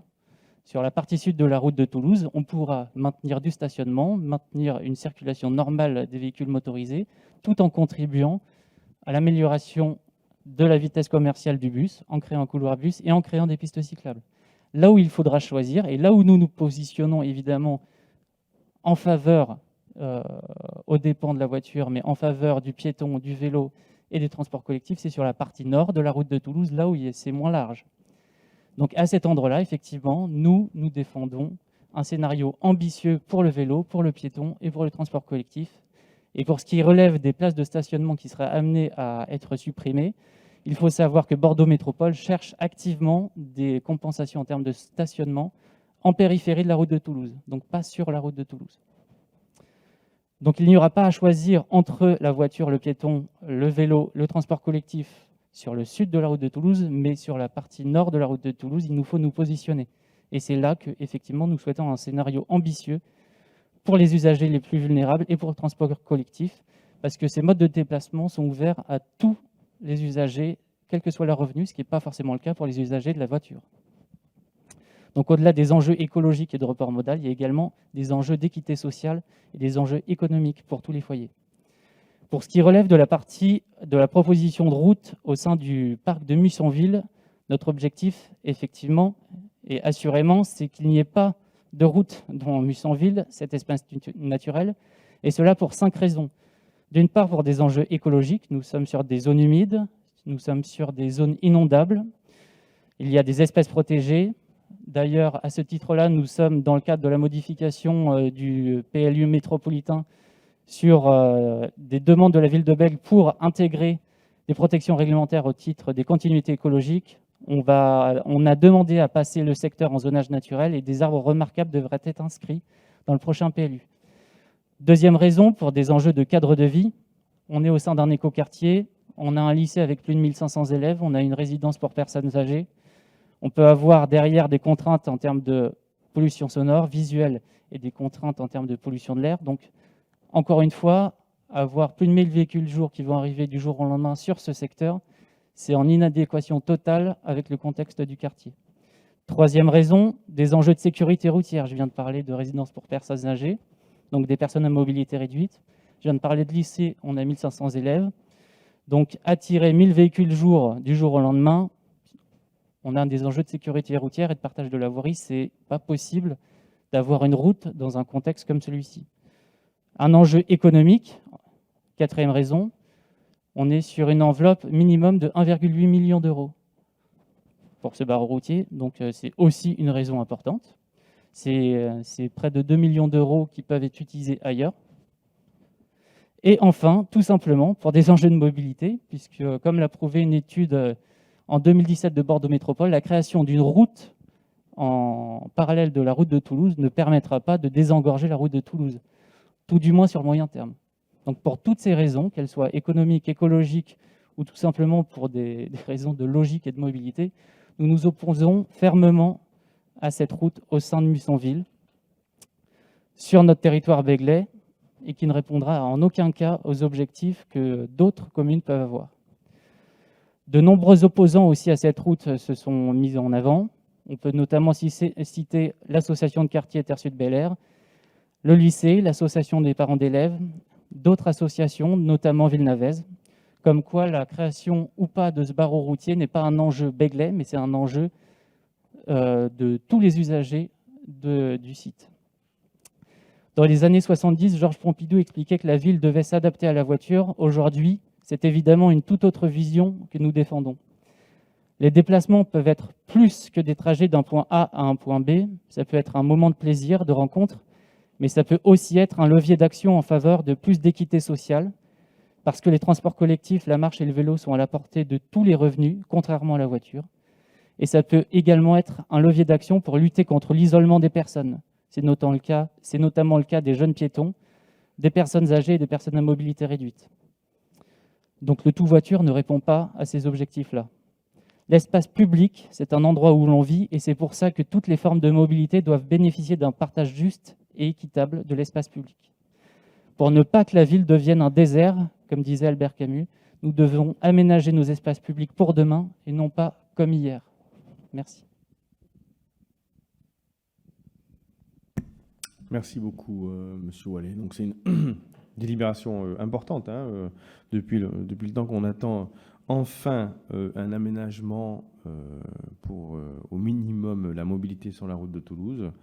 Sur la partie sud de la route de Toulouse, on pourra maintenir du stationnement, maintenir une circulation normale des véhicules motorisés, tout en contribuant à l'amélioration de la vitesse commerciale du bus, en créant un couloir bus et en créant des pistes cyclables. Là où il faudra choisir, et là où nous nous positionnons évidemment en faveur, aux dépens de la voiture, mais en faveur du piéton, du vélo et des transports collectifs, c'est sur la partie nord de la route de Toulouse, là où c'est moins large. Donc à cet endroit-là, effectivement, nous défendons un scénario ambitieux pour le vélo, pour le piéton et pour le transport collectif. Et pour ce qui relève des places de stationnement qui seraient amenées à être supprimées, il faut savoir que Bordeaux Métropole cherche activement des compensations en termes de stationnement en périphérie de la route de Toulouse, donc pas sur la route de Toulouse. Donc il n'y aura pas à choisir entre la voiture, le piéton, le vélo, le transport collectif sur le sud de la route de Toulouse, mais sur la partie nord de la route de Toulouse, il nous faut nous positionner. Et c'est là que, effectivement, nous souhaitons un scénario ambitieux pour les usagers les plus vulnérables et pour le transport collectif, parce que ces modes de déplacement sont ouverts à tous les usagers, quel que soit leur revenu, ce qui n'est pas forcément le cas pour les usagers de la voiture. Donc au-delà des enjeux écologiques et de report modal, il y a également des enjeux d'équité sociale et des enjeux économiques pour tous les foyers. Pour ce qui relève de la partie de la proposition de route au sein du parc de Mussonville, Notre objectif, effectivement, et assurément, c'est qu'il n'y ait pas de route dans Mussonville, cet espace naturel, et cela pour 5 raisons. D'une part, pour des enjeux écologiques, nous sommes sur des zones humides, nous sommes sur des zones inondables, il y a des espèces protégées. D'ailleurs, à ce titre-là, nous sommes dans le cadre de la modification du PLU métropolitain sur des demandes de la ville de Bègles pour intégrer des protections réglementaires au titre des continuités écologiques. On a demandé à passer le secteur en zonage naturel et des arbres remarquables devraient être inscrits dans le prochain PLU. Deuxième raison, pour des enjeux de cadre de vie, on est au sein d'un écoquartier, on a un lycée avec plus de 1500 élèves, on a une résidence pour personnes âgées. On peut avoir derrière des contraintes en termes de pollution sonore, visuelle, et des contraintes en termes de pollution de l'air. Donc, encore une fois, avoir plus de 1000 véhicules jour qui vont arriver du jour au lendemain sur ce secteur, c'est en inadéquation totale avec le contexte du quartier. Troisième raison, des enjeux de sécurité routière. Je viens de parler de résidence pour personnes âgées, donc des personnes à mobilité réduite. Je viens de parler de lycée, on a 1500 élèves. Donc, attirer 1000 véhicules jour du jour au lendemain, on a des enjeux de sécurité routière et de partage de la voirie. C'est pas possible d'avoir une route dans un contexte comme celui-ci. Un enjeu économique, quatrième raison, on est sur une enveloppe minimum de 1,8 million d'euros pour ce barreau routier. Donc, c'est aussi une raison importante. C'est près de 2 millions d'euros qui peuvent être utilisés ailleurs. Et enfin, tout simplement, pour des enjeux de mobilité, puisque, comme l'a prouvé une étude en 2017 de Bordeaux Métropole, la création d'une route en parallèle de la route de Toulouse ne permettra pas de désengorger la route de Toulouse, tout du moins sur moyen terme. Donc, pour toutes ces raisons, qu'elles soient économiques, écologiques ou tout simplement pour des raisons de logique et de mobilité, nous nous opposons fermement à cette route au sein de Mussonville, sur notre territoire béglais, et qui ne répondra en aucun cas aux objectifs que d'autres communes peuvent avoir. De nombreux opposants aussi à cette route se sont mis en avant. On peut notamment citer l'association de quartier Terre Sud Bel Air, le lycée, l'association des parents d'élèves, d'autres associations, notamment Villenavaise, comme quoi la création ou pas de ce barreau routier n'est pas un enjeu béglais, mais c'est un enjeu de tous les usagers du site. Dans les années 70, Georges Pompidou expliquait que la ville devait s'adapter à la voiture. Aujourd'hui, c'est évidemment une toute autre vision que nous défendons. Les déplacements peuvent être plus que des trajets d'un point A à un point B. Ça peut être un moment de plaisir, de rencontre, mais ça peut aussi être un levier d'action en faveur de plus d'équité sociale, parce que les transports collectifs, la marche et le vélo sont à la portée de tous les revenus, contrairement à la voiture. Et ça peut également être un levier d'action pour lutter contre l'isolement des personnes. C'est notamment le cas des jeunes piétons, des personnes âgées et des personnes à mobilité réduite. Donc le tout-voiture ne répond pas à ces objectifs-là. L'espace public, c'est un endroit où l'on vit et c'est pour ça que toutes les formes de mobilité doivent bénéficier d'un partage juste et équitable de l'espace public. Pour ne pas que la ville devienne un désert, comme disait Albert Camus, nous devons aménager nos espaces publics pour demain et non pas comme hier. Merci. Merci beaucoup, Monsieur Wallet. Donc c'est une délibération importante depuis le temps qu'on attend enfin un aménagement pour au minimum la mobilité sur la route de Toulouse.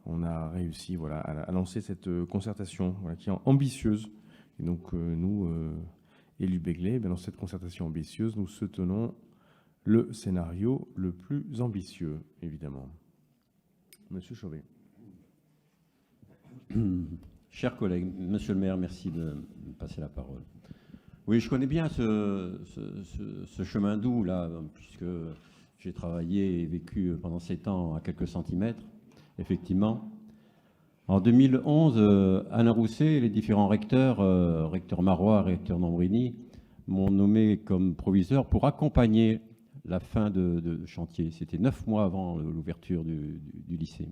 On a réussi à lancer cette concertation qui est ambitieuse. Et donc nous, élus béglais, dans cette concertation ambitieuse, nous soutenons le scénario le plus ambitieux, évidemment. Monsieur Chauvet. Chers collègues, Monsieur le maire, merci de me passer la parole. Oui, je connais bien ce chemin doux, là, puisque j'ai travaillé et vécu pendant 7 ans à quelques centimètres, effectivement. En 2011, Alain Rousset et les différents recteurs, recteur Marois, recteur Nombrini, m'ont nommé comme proviseur pour accompagner la fin de chantier. C'était 9 mois avant l'ouverture du lycée.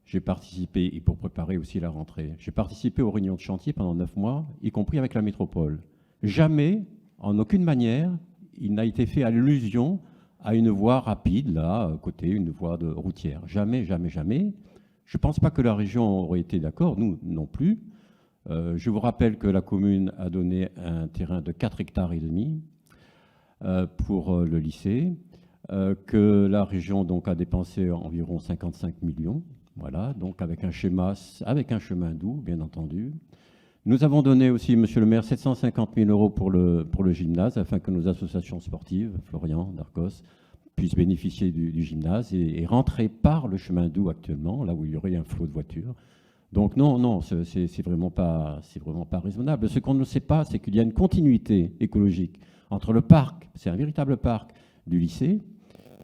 J'ai participé, et pour préparer aussi la rentrée, j'ai participé aux réunions de chantier pendant 9 mois, y compris avec la métropole. Jamais, en aucune manière, il n'a été fait allusion à une voie rapide, là, côté une voie routière. Jamais, jamais, jamais. Je ne pense pas que la région aurait été d'accord, nous non plus. Je vous rappelle que la commune a donné un terrain de 4,5 hectares pour le lycée. que la région donc, a dépensé environ 55 millions, voilà, donc avec un chemin doux, bien entendu. Nous avons donné aussi, monsieur le maire, 750 000 euros pour le gymnase, afin que nos associations sportives, Florian, Darcos, puissent bénéficier du gymnase et rentrer par le chemin doux actuellement, là où il y aurait un flot de voitures. Donc non, c'est vraiment pas raisonnable. Ce qu'on ne sait pas, c'est qu'il y a une continuité écologique entre le parc, c'est un véritable parc du lycée,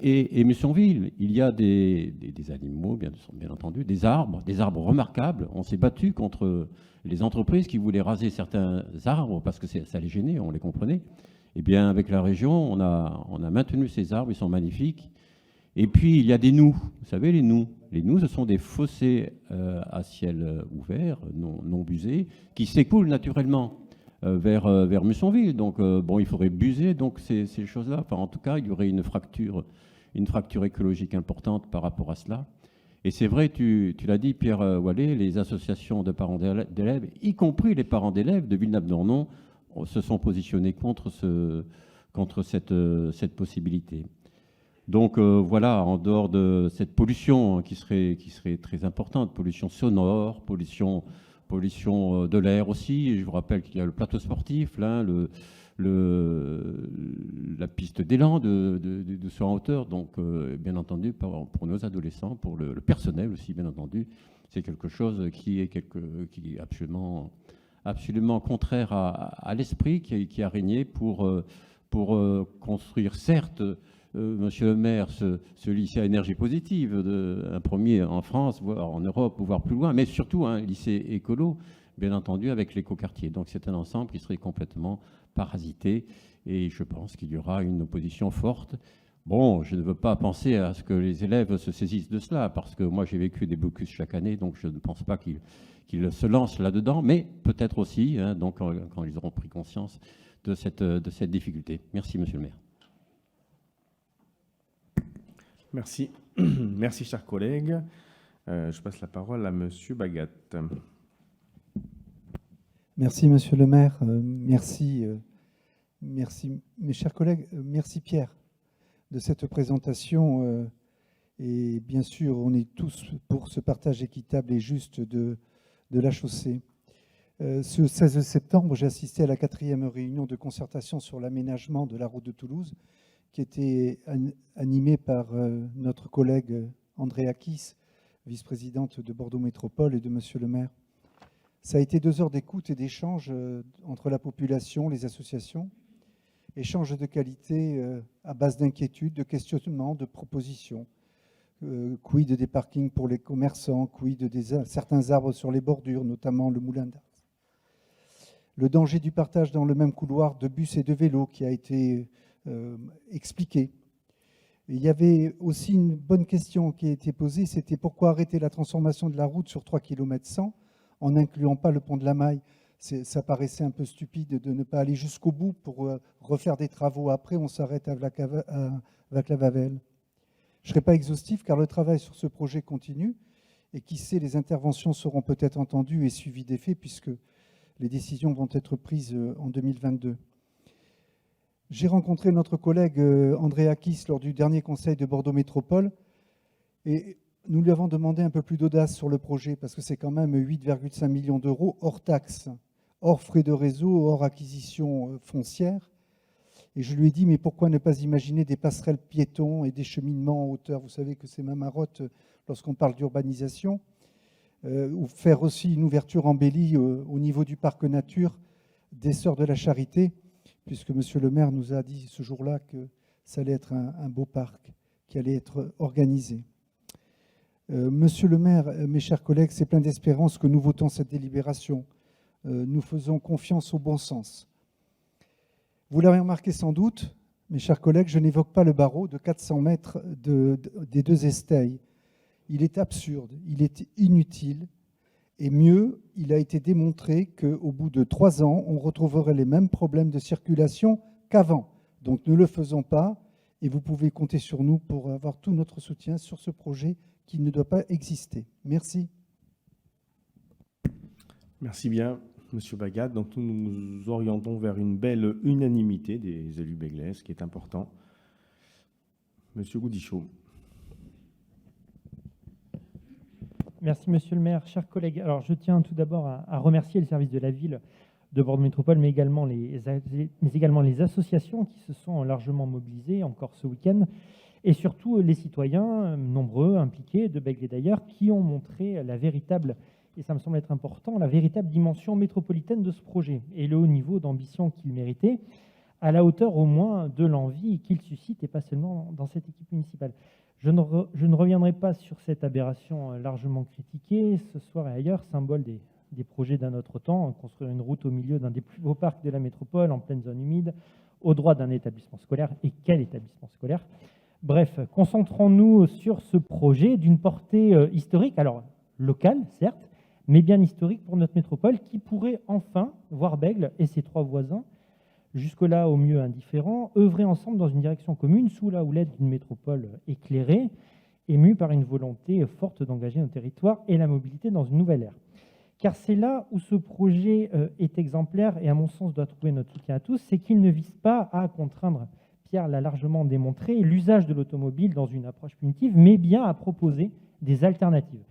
et Mussonville. Il y a des animaux, bien entendu, des arbres remarquables. On s'est battu contre les entreprises qui voulaient raser certains arbres parce que ça les gênait, on les comprenait. Eh bien, avec la région, on a maintenu ces arbres, ils sont magnifiques. Et puis, il y a des noues. Vous savez, les noues. Les noues, ce sont des fossés à ciel ouvert, non busés, qui s'écoulent naturellement vers Mussonville. Donc, bon, il faudrait buser donc, ces choses-là. Enfin, en tout cas, il y aurait une fracture écologique importante par rapport à cela. Et c'est vrai, tu l'as dit, Pierre Wallet, les associations de parents d'élèves, y compris les parents d'élèves de Villeneuve-d'Ornon, se sont positionnés contre cette possibilité. Donc voilà, en dehors de cette pollution qui serait très importante, pollution sonore, pollution de l'air aussi, je vous rappelle qu'il y a le plateau sportif, là, la piste d'élan de saut en hauteur, donc bien entendu pour nos adolescents, pour le personnel aussi, bien entendu, c'est quelque chose qui est absolument contraire à l'esprit qui a régné pour construire, certes, monsieur le maire, ce lycée à énergie positive, un premier en France, voire en Europe, voire plus loin, mais surtout un lycée écolo, bien entendu, avec l'écoquartier. Donc c'est un ensemble qui serait complètement parasité et je pense qu'il y aura une opposition forte. Bon, je ne veux pas penser à ce que les élèves se saisissent de cela, parce que moi j'ai vécu des blocus chaque année, donc je ne pense pas qu'ils se lancent là-dedans, mais peut-être aussi, hein, donc, quand ils auront pris conscience de cette difficulté. Merci, monsieur le maire. Merci. Merci, chers collègues. Je passe la parole à monsieur Bagat. Merci, monsieur le maire. Merci, mes chers collègues. Merci, Pierre, de cette présentation. Et bien sûr, on est tous pour ce partage équitable et juste de la chaussée. Ce 16 septembre, j'ai assisté à la 4e réunion de concertation sur l'aménagement de la route de Toulouse, qui était animée par notre collègue Andrea Kiss, vice-présidente de Bordeaux Métropole, et de monsieur le maire. Ça a été 2 heures d'écoute et d'échange entre la population, les associations. Échange de qualité à base d'inquiétudes, de questionnements, de propositions. Quid des parkings pour les commerçants, quid de certains arbres sur les bordures, notamment le moulin d'Ars. Le danger du partage dans le même couloir de bus et de vélos qui a été expliqué. Il y avait aussi une bonne question qui a été posée, c'était pourquoi arrêter la transformation de la route sur 3 km 100 en n'incluant pas le pont de la Maille. Ça paraissait un peu stupide de ne pas aller jusqu'au bout pour refaire des travaux après, on s'arrête à Vaclav-Havel. Je ne serai pas exhaustif car le travail sur ce projet continue et qui sait, les interventions seront peut-être entendues et suivies d'effet puisque les décisions vont être prises en 2022. J'ai rencontré notre collègue Andrea Kiss lors du dernier conseil de Bordeaux Métropole et nous lui avons demandé un peu plus d'audace sur le projet parce que c'est quand même 8,5 millions d'euros hors taxes, hors frais de réseau, hors acquisition foncière. Et je lui ai dit, mais pourquoi ne pas imaginer des passerelles piétons et des cheminements en hauteur? Vous savez que c'est ma marotte lorsqu'on parle d'urbanisation. Ou faire aussi une ouverture embellie au niveau du parc nature des Sœurs de la Charité, puisque monsieur le maire nous a dit ce jour-là que ça allait être un beau parc qui allait être organisé. Monsieur le maire, mes chers collègues, c'est plein d'espérance que nous votons cette délibération. Nous faisons confiance au bon sens. Vous l'avez remarqué sans doute, mes chers collègues, je n'évoque pas le barreau de 400 mètres des 2 Esteilles. Il est absurde, il est inutile, et mieux, il a été démontré qu'au bout de 3 ans, on retrouverait les mêmes problèmes de circulation qu'avant. Donc ne le faisons pas, et vous pouvez compter sur nous pour avoir tout notre soutien sur ce projet qui ne doit pas exister. Merci. Merci bien, monsieur Bagat. Donc nous nous orientons vers une belle unanimité des élus béglais, ce qui est important. Monsieur Goudichaud. Merci, monsieur le maire. Chers collègues, alors je tiens tout d'abord à remercier le service de la ville de Bordeaux Métropole, mais également les associations qui se sont largement mobilisées encore ce week-end, et surtout les citoyens nombreux, impliqués, de Bègles et d'ailleurs, qui ont montré la véritable, et ça me semble être important, la véritable dimension métropolitaine de ce projet et le haut niveau d'ambition qu'il méritait, à la hauteur au moins de l'envie qu'il suscite, et pas seulement dans cette équipe municipale. Je ne reviendrai pas sur cette aberration largement critiquée ce soir et ailleurs, symbole des projets d'un autre temps, construire une route au milieu d'un des plus beaux parcs de la métropole, en pleine zone humide, au droit d'un établissement scolaire. Et quel établissement scolaire! Bref, concentrons-nous sur ce projet d'une portée historique, alors locale, certes, mais bien historique pour notre métropole, qui pourrait enfin voir Bègles et ses 3 voisins, jusque-là au mieux indifférents, œuvrer ensemble dans une direction commune sous la houlette d'une métropole éclairée, émue par une volonté forte d'engager nos territoires et la mobilité dans une nouvelle ère. Car c'est là où ce projet est exemplaire et à mon sens doit trouver notre soutien à tous, c'est qu'il ne vise pas à contraindre, Pierre l'a largement démontré, l'usage de l'automobile dans une approche punitive, mais bien à proposer des alternatives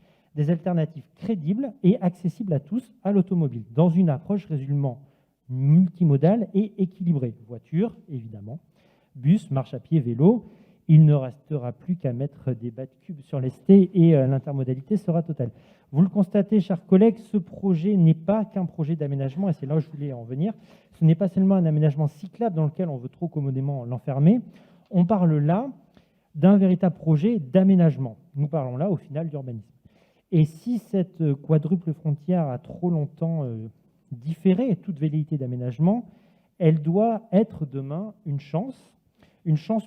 crédibles et accessibles à tous à l'automobile, dans une approche résolument multimodale et équilibrée. Voiture, évidemment, bus, marche à pied, vélo. Il ne restera plus qu'à mettre des bas de cube sur les ST et l'intermodalité sera totale. Vous le constatez, chers collègues, ce projet n'est pas qu'un projet d'aménagement, et c'est là où je voulais en venir. Ce n'est pas seulement un aménagement cyclable dans lequel on veut trop commodément l'enfermer. On parle là d'un véritable projet d'aménagement. Nous parlons là, au final, d'urbanisme. Et si cette quadruple frontière a trop longtemps différé toute velléité d'aménagement, elle doit être demain une chance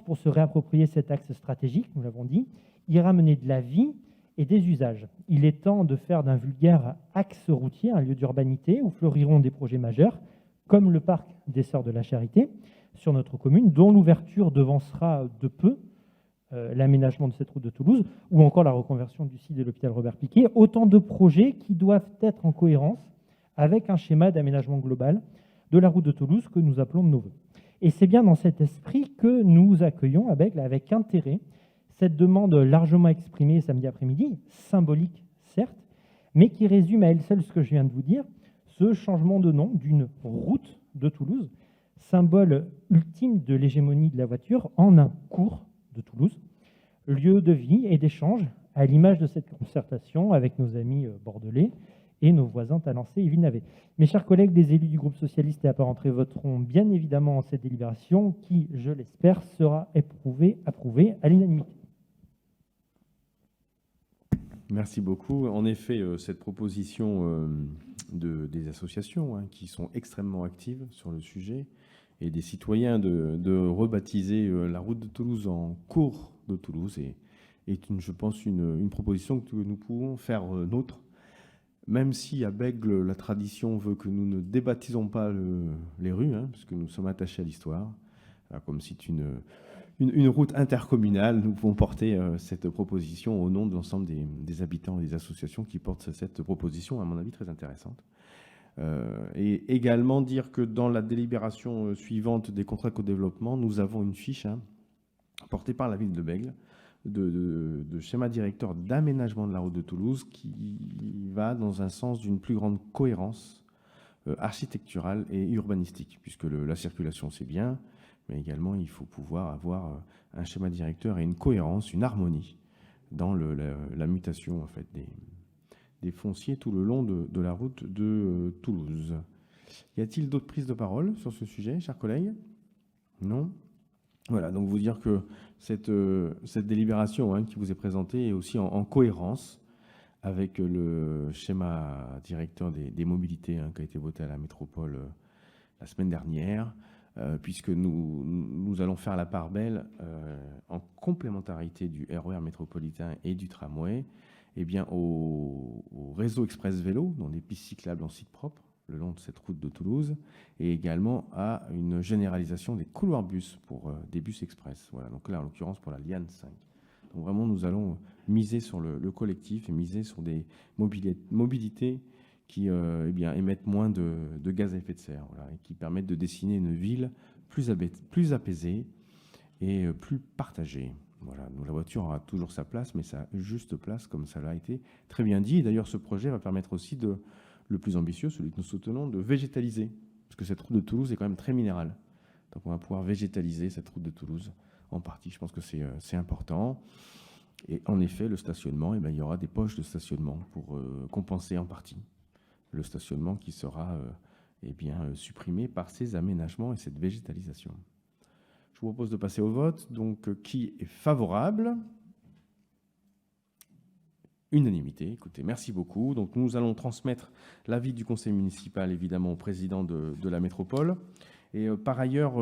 pour se réapproprier cet axe stratégique, nous l'avons dit, y ramener de la vie et des usages. Il est temps de faire d'un vulgaire axe routier un lieu d'urbanité où fleuriront des projets majeurs, comme le parc des Sœurs de la Charité sur notre commune, dont l'ouverture devancera de peu l'aménagement de cette route de Toulouse, ou encore la reconversion du site de l'hôpital Robert-Picqué. Autant de projets qui doivent être en cohérence avec un schéma d'aménagement global de la route de Toulouse que nous appelons de nos voeux. Et c'est bien dans cet esprit que nous accueillons à Bègles avec intérêt cette demande largement exprimée samedi après-midi, symbolique certes, mais qui résume à elle seule ce que je viens de vous dire, ce changement de nom d'une route de Toulouse, symbole ultime de l'hégémonie de la voiture, en un cours de Toulouse, lieu de vie et d'échange, à l'image de cette concertation avec nos amis bordelais et nos voisins Talancé et Villeneuve. Mes chers collègues, les élus du groupe socialiste et à part entrer voteront bien évidemment cette délibération qui, je l'espère, sera approuvée à l'unanimité. Merci beaucoup. En effet, cette proposition des associations qui sont extrêmement actives sur le sujet et des citoyens de rebaptiser la route de Toulouse en cours de Toulouse est je pense, une proposition que nous pouvons faire nôtre, même si à Bègles, la tradition veut que nous ne débaptisons pas les rues, puisque nous sommes attachés à l'histoire. Comme c'est une route intercommunale, nous pouvons porter cette proposition au nom de l'ensemble des habitants et des associations qui portent cette proposition, à mon avis, très intéressante. Et également dire que dans la délibération suivante des contrats de co-développement, nous avons une fiche portée par la ville de Bègles de schéma directeur d'aménagement de la route de Toulouse qui va dans un sens d'une plus grande cohérence architecturale et urbanistique, puisque la circulation c'est bien, mais également il faut pouvoir avoir un schéma directeur et une cohérence, une harmonie dans la mutation en fait, des fonciers tout le long de la route de Toulouse. Y a-t-il d'autres prises de parole sur ce sujet, chers collègues? Non? Voilà, donc vous dire que cette délibération qui vous est présentée est aussi en cohérence avec le schéma directeur des mobilités qui a été voté à la métropole la semaine dernière, puisque nous allons faire la part belle en complémentarité du RER métropolitain et du tramway, eh bien, au réseau express vélo, dans des pistes cyclables en site propre, le long de cette route de Toulouse, et également à une généralisation des couloirs bus pour des bus express. Voilà, donc là, en l'occurrence, pour la Liane 5. Donc vraiment, nous allons miser sur le collectif et miser sur des mobilités qui émettent moins de gaz à effet de serre, voilà, et qui permettent de dessiner une ville plus apaisée et plus partagée. Voilà, donc la voiture aura toujours sa place, mais sa juste place, comme ça l'a été très bien dit. Et d'ailleurs, ce projet va permettre aussi le plus ambitieux, celui que nous soutenons, de végétaliser, parce que cette route de Toulouse est quand même très minérale. Donc on va pouvoir végétaliser cette route de Toulouse en partie. Je pense que c'est important. Et en effet, le stationnement, il y aura des poches de stationnement pour compenser en partie le stationnement qui sera supprimé par ces aménagements et cette végétalisation. Je vous propose de passer au vote. Donc, qui est favorable? Unanimité. Écoutez, merci beaucoup. Donc, nous allons transmettre l'avis du conseil municipal, évidemment, au président de la métropole. Et par ailleurs,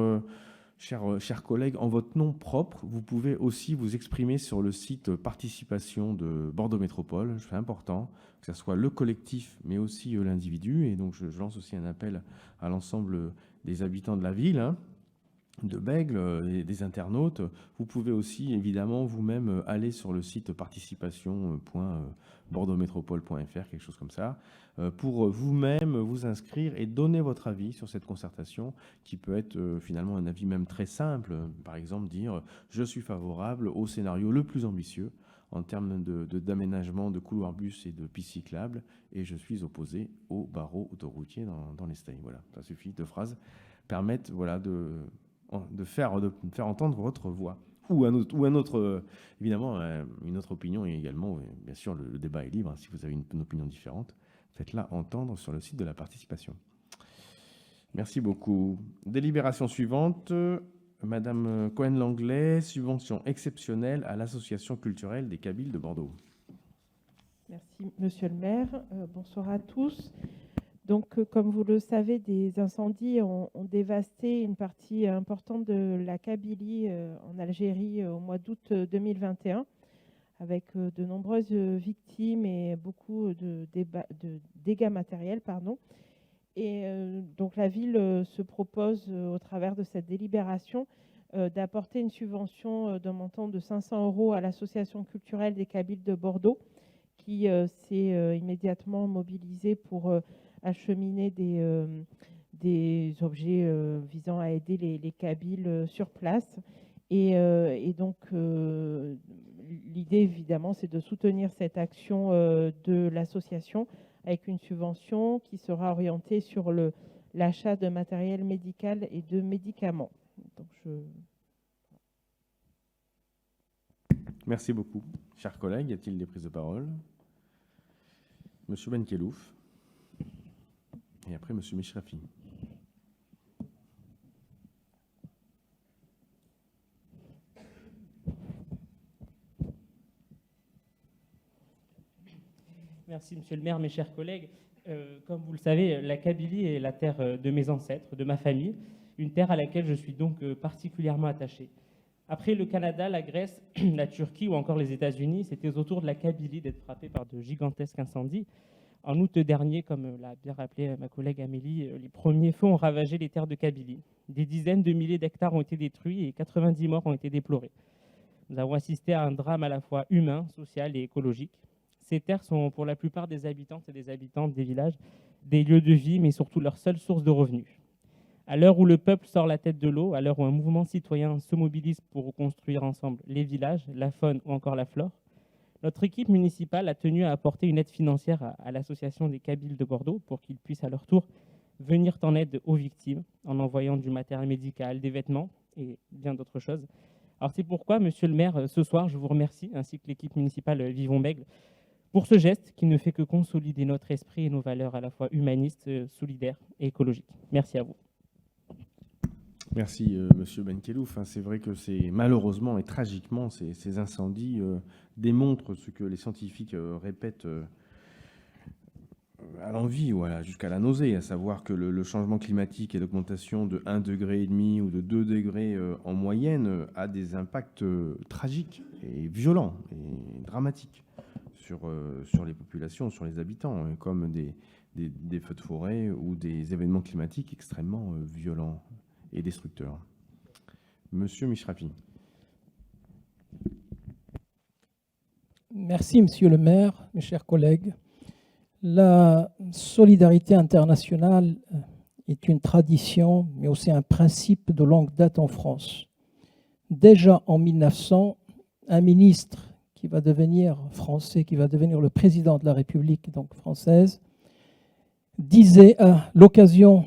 chers collègues, en votre nom propre, vous pouvez aussi vous exprimer sur le site participation de Bordeaux Métropole. C'est important que ce soit le collectif, mais aussi l'individu. Et donc, je lance aussi un appel à l'ensemble des habitants de la ville, de Bègles et des internautes. Vous pouvez aussi, évidemment, vous-même aller sur le site participation.bordeauxmétropole.fr, quelque chose comme ça, pour vous-même vous inscrire et donner votre avis sur cette concertation, qui peut être finalement un avis même très simple. Par exemple, dire « Je suis favorable au scénario le plus ambitieux en termes d'aménagement de couloirs bus et de pistes cyclables, et je suis opposé au barreau autoroutier dans les Stays ». Voilà, ça suffit, 2 phrases permettent de faire entendre votre voix. Ou un autre, évidemment, une autre opinion également. Bien sûr, le débat est libre. Si vous avez une opinion différente, faites-la entendre sur le site de la participation. Merci beaucoup. Délibération suivante. Madame Cohen-Langlais, subvention exceptionnelle à l'association culturelle des Kabyles de Bordeaux. Merci, Monsieur le maire. Bonsoir à tous. Donc, comme vous le savez, des incendies ont dévasté une partie importante de la Kabylie en Algérie au mois d'août 2021, avec de nombreuses victimes et beaucoup de dégâts matériels. Et donc, la ville se propose, au travers de cette délibération, d'apporter une subvention d'un montant de 500 € à l'association culturelle des Kabyles de Bordeaux, qui s'est immédiatement mobilisée pour acheminer des objets visant à aider les Kabyles sur place. Et donc, l'idée, évidemment, c'est de soutenir cette action de l'association avec une subvention qui sera orientée sur l'achat de matériel médical et de médicaments. Donc, Merci beaucoup. Chers collègues, y a-t-il des prises de parole? Monsieur Benkelouf. Et après, Monsieur Mishrafi. Merci, Monsieur le maire, mes chers collègues. Comme vous le savez, la Kabylie est la terre de mes ancêtres, de ma famille, une terre à laquelle je suis donc particulièrement attaché. Après le Canada, la Grèce, la Turquie ou encore les États-Unis, c'était au tour de la Kabylie d'être frappée par de gigantesques incendies. En août dernier, comme l'a bien rappelé ma collègue Amélie, les premiers feux ont ravagé les terres de Kabylie. Des dizaines de milliers d'hectares ont été détruits et 90 morts ont été déplorés. Nous avons assisté à un drame à la fois humain, social et écologique. Ces terres sont pour la plupart des habitantes et des habitants des villages des lieux de vie, mais surtout leur seule source de revenus. À l'heure où le peuple sort la tête de l'eau, à l'heure où un mouvement citoyen se mobilise pour reconstruire ensemble les villages, la faune ou encore la flore, notre équipe municipale a tenu à apporter une aide financière à l'association des Kabyles de Bordeaux pour qu'ils puissent à leur tour venir en aide aux victimes en envoyant du matériel médical, des vêtements et bien d'autres choses. Alors c'est pourquoi, Monsieur le maire, ce soir, je vous remercie, ainsi que l'équipe municipale Vivons-Bègles, pour ce geste qui ne fait que consolider notre esprit et nos valeurs à la fois humanistes, solidaires et écologiques. Merci à vous. Merci, Monsieur Benkelouf. C'est vrai que malheureusement et tragiquement, ces incendies démontrent ce que les scientifiques répètent à l'envi, jusqu'à la nausée, à savoir que le changement climatique et l'augmentation de 1,5 degré ou de 2 degrés en moyenne a des impacts tragiques et violents et dramatiques sur les populations, sur les habitants, comme des feux de forêt ou des événements climatiques extrêmement violents et destructeurs. Monsieur Mishrafi. Merci, Monsieur le maire, mes chers collègues. La solidarité internationale est une tradition, mais aussi un principe de longue date en France. Déjà en 1900, un ministre qui va devenir français, qui va devenir le président de la République donc française, disait à l'occasion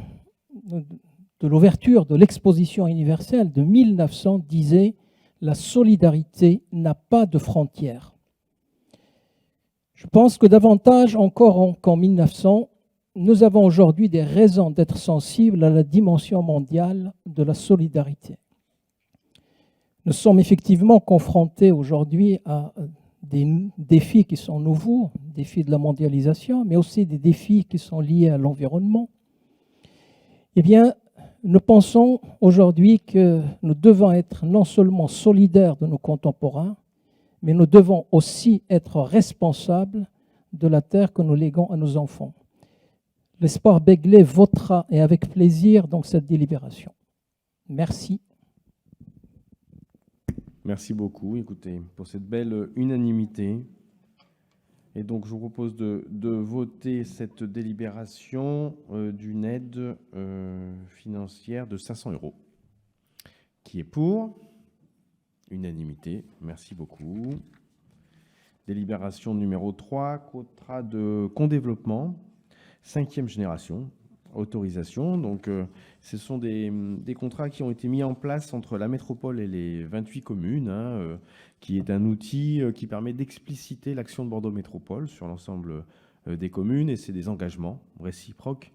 de l'ouverture de l'exposition universelle de 1900, disait « La solidarité n'a pas de frontières ». Je pense que davantage encore qu'en 1900, nous avons aujourd'hui des raisons d'être sensibles à la dimension mondiale de la solidarité. Nous sommes effectivement confrontés aujourd'hui à des défis qui sont nouveaux, défis de la mondialisation, mais aussi des défis qui sont liés à l'environnement. Eh bien, nous pensons aujourd'hui que nous devons être non seulement solidaires de nos contemporains, mais nous devons aussi être responsables de la terre que nous léguons à nos enfants. L'Espoir Begley votera et avec plaisir donc cette délibération. Merci. Merci beaucoup, écoutez, pour cette belle unanimité. Et donc, je vous propose de voter cette délibération d'une aide financière de 500 €. Qui est pour? Unanimité, merci beaucoup. Délibération numéro 3, contrat de condéveloppement, 5e génération, autorisation. Donc, ce sont des contrats qui ont été mis en place entre la métropole et les 28 communes, qui est un outil qui permet d'expliciter l'action de Bordeaux Métropole sur l'ensemble des communes, et c'est des engagements réciproques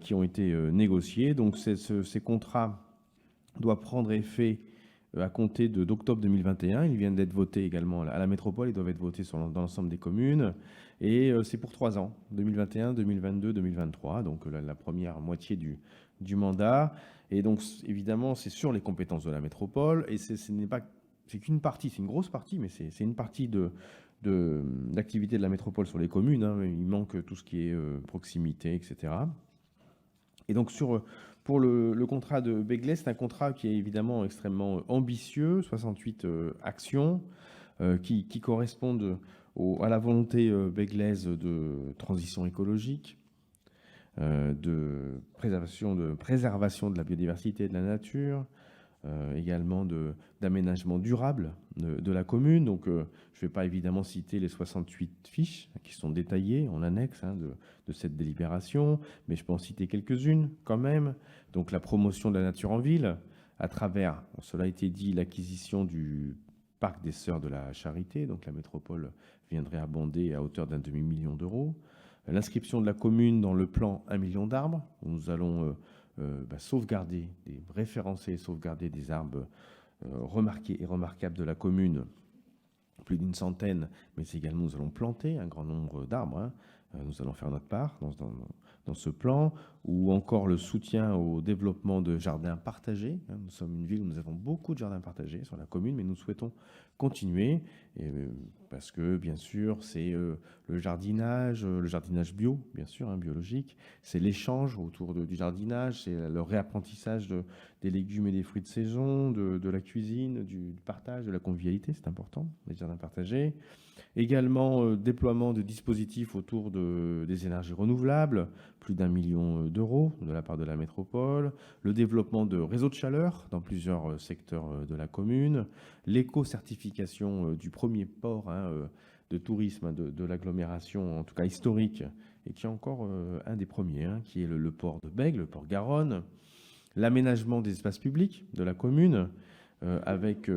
qui ont été négociés. Donc, ces contrats doivent prendre effet à compter d'octobre 2021. Ils viennent d'être votés également à la métropole, ils doivent être votés dans l'ensemble des communes. Et c'est pour 3 ans, 2021, 2022, 2023, donc la première moitié du mandat. Et donc, évidemment, c'est sur les compétences de la métropole. Et c'est qu'une partie, c'est une grosse partie, mais c'est une partie de l'activité de la métropole sur les communes. Il manque tout ce qui est proximité, etc. Et donc, pour le contrat de Begley, c'est un contrat qui est évidemment extrêmement ambitieux, 68 actions qui correspondent à la volonté beglaise de transition écologique, de préservation de la biodiversité et de la nature, également d'aménagement durable de la commune. Donc, je ne vais pas évidemment citer les 68 fiches qui sont détaillées en annexe de cette délibération, mais je peux en citer quelques-unes quand même. Donc, la promotion de la nature en ville, à travers, cela a été dit, l'acquisition du parc des Sœurs de la Charité. Donc, la métropole viendrait abonder à hauteur d'1 demi-million d'euros. L'inscription de la commune dans le plan 1 million d'arbres, où nous allons sauvegarder, référencer et sauvegarder des arbres remarqués et remarquables de la commune, plus d'une centaine, mais c'est également nous allons planter un grand nombre d'arbres. Nous allons faire notre part dans ce plan, ou encore le soutien au développement de jardins partagés. Nous sommes une ville où nous avons beaucoup de jardins partagés sur la commune, mais nous souhaitons continuer, parce que, bien sûr, c'est le jardinage bio, bien sûr, biologique, c'est l'échange autour du jardinage, c'est le réapprentissage des légumes et des fruits de saison, de la cuisine, du partage, de la convivialité, c'est important, les jardins partagés. Également, déploiement de dispositifs autour des énergies renouvelables, plus d'1 million d'euros de la part de la métropole, le développement de réseaux de chaleur dans plusieurs secteurs de la commune, l'éco-certification du premier port de tourisme de l'agglomération, en tout cas historique, et qui est encore un des premiers, qui est le port de Bègles, le port Garonne, l'aménagement des espaces publics de la commune, avec,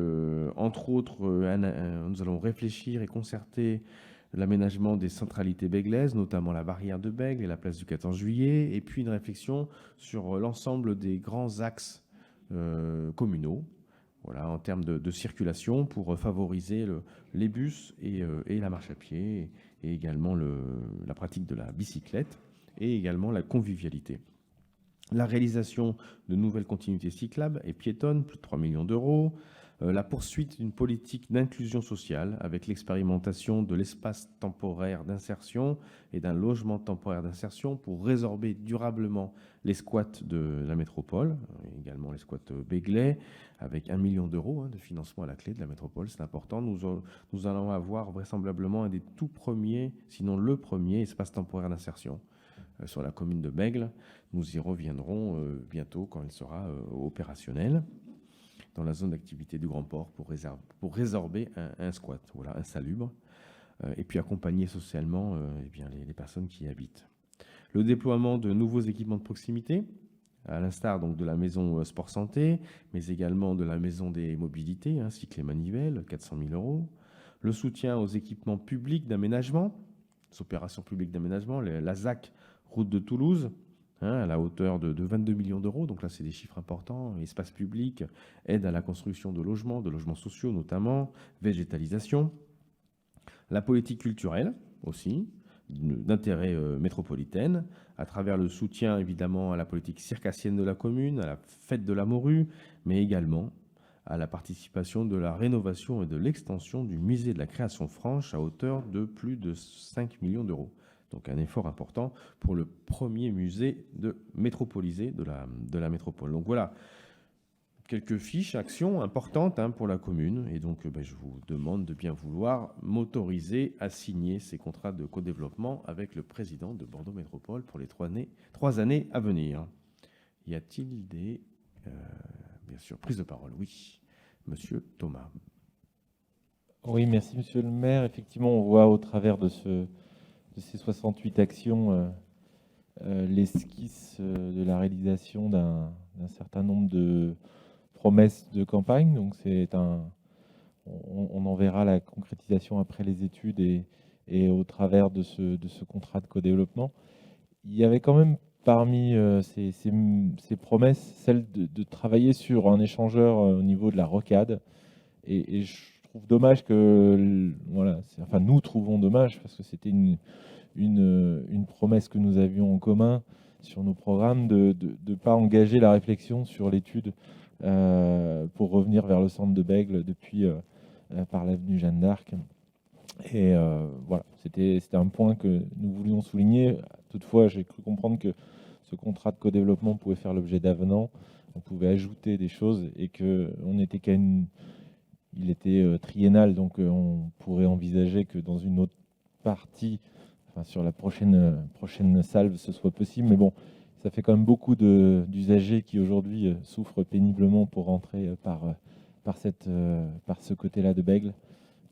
entre autres, nous allons réfléchir et concerter l'aménagement des centralités béglaises, notamment la barrière de Bègles et la place du 14 juillet, et puis une réflexion sur l'ensemble des grands axes communaux, en termes de circulation, pour favoriser les bus et la marche à pied, et également la pratique de la bicyclette, et également la convivialité. La réalisation de nouvelles continuités cyclables et piétonnes, plus de 3 millions d'euros. La poursuite d'une politique d'inclusion sociale avec l'expérimentation de l'espace temporaire d'insertion et d'un logement temporaire d'insertion pour résorber durablement les squats de la métropole, également les squats Begley, avec 1 million d'euros de financement à la clé de la métropole. C'est important. Nous allons avoir vraisemblablement un des tout premiers, sinon le premier, espace temporaire d'insertion sur la commune de Bègles. Nous y reviendrons bientôt quand elle sera opérationnelle. dans la zone d'activité du Grand Port pour résorber un squat, voilà, insalubre, et puis accompagner socialement eh bien, les personnes qui y habitent. Le déploiement de nouveaux équipements de proximité, à l'instar donc de la maison sport santé, mais également de la maison des mobilités, cycle et manivelle, 400 000 €. Le soutien aux équipements publics d'aménagement, les opérations publiques d'aménagement, la ZAC route de Toulouse, à la hauteur de 22 millions d'euros. Donc là, c'est des chiffres importants. Espace public, aide à la construction de logements sociaux notamment, végétalisation. La politique culturelle aussi, d'intérêt métropolitaine, à travers le soutien évidemment à la politique circassienne de la commune, à la fête de la morue, mais également à la participation de la rénovation et de l'extension du musée de la création franche à hauteur de plus de 5 millions d'euros. Donc un effort important pour le premier musée métropolisé de la métropole. Donc voilà, quelques fiches, actions importantes pour la commune. Et donc je vous demande de bien vouloir m'autoriser à signer ces contrats de co-développement avec le président de Bordeaux Métropole pour les 3 années à venir. Y a-t-il des bien sûr prises de parole? Oui, monsieur Thomas. Oui, merci monsieur le maire. Effectivement, on voit au travers de ces 68 actions l'esquisse de la réalisation d'un certain nombre de promesses de campagne. Donc on en verra la concrétisation après les études et au travers de ce contrat de co-développement. Il y avait quand même parmi ces promesses celle de travailler sur un échangeur au niveau de la rocade. Et je trouve dommage que, voilà, enfin nous trouvons dommage parce que c'était une promesse que nous avions en commun sur nos programmes de ne pas engager la réflexion sur l'étude pour revenir vers le centre de Bègles depuis par l'avenue Jeanne d'Arc. Et voilà, c'était un point que nous voulions souligner. Toutefois, j'ai cru comprendre que ce contrat de co-développement pouvait faire l'objet d'avenants, on pouvait ajouter des choses et qu'il était triennal, donc on pourrait envisager que dans une autre partie, enfin sur la prochaine salve, ce soit possible. Mais bon, ça fait quand même beaucoup d'usagers qui aujourd'hui souffrent péniblement pour rentrer par ce côté-là de Bègles.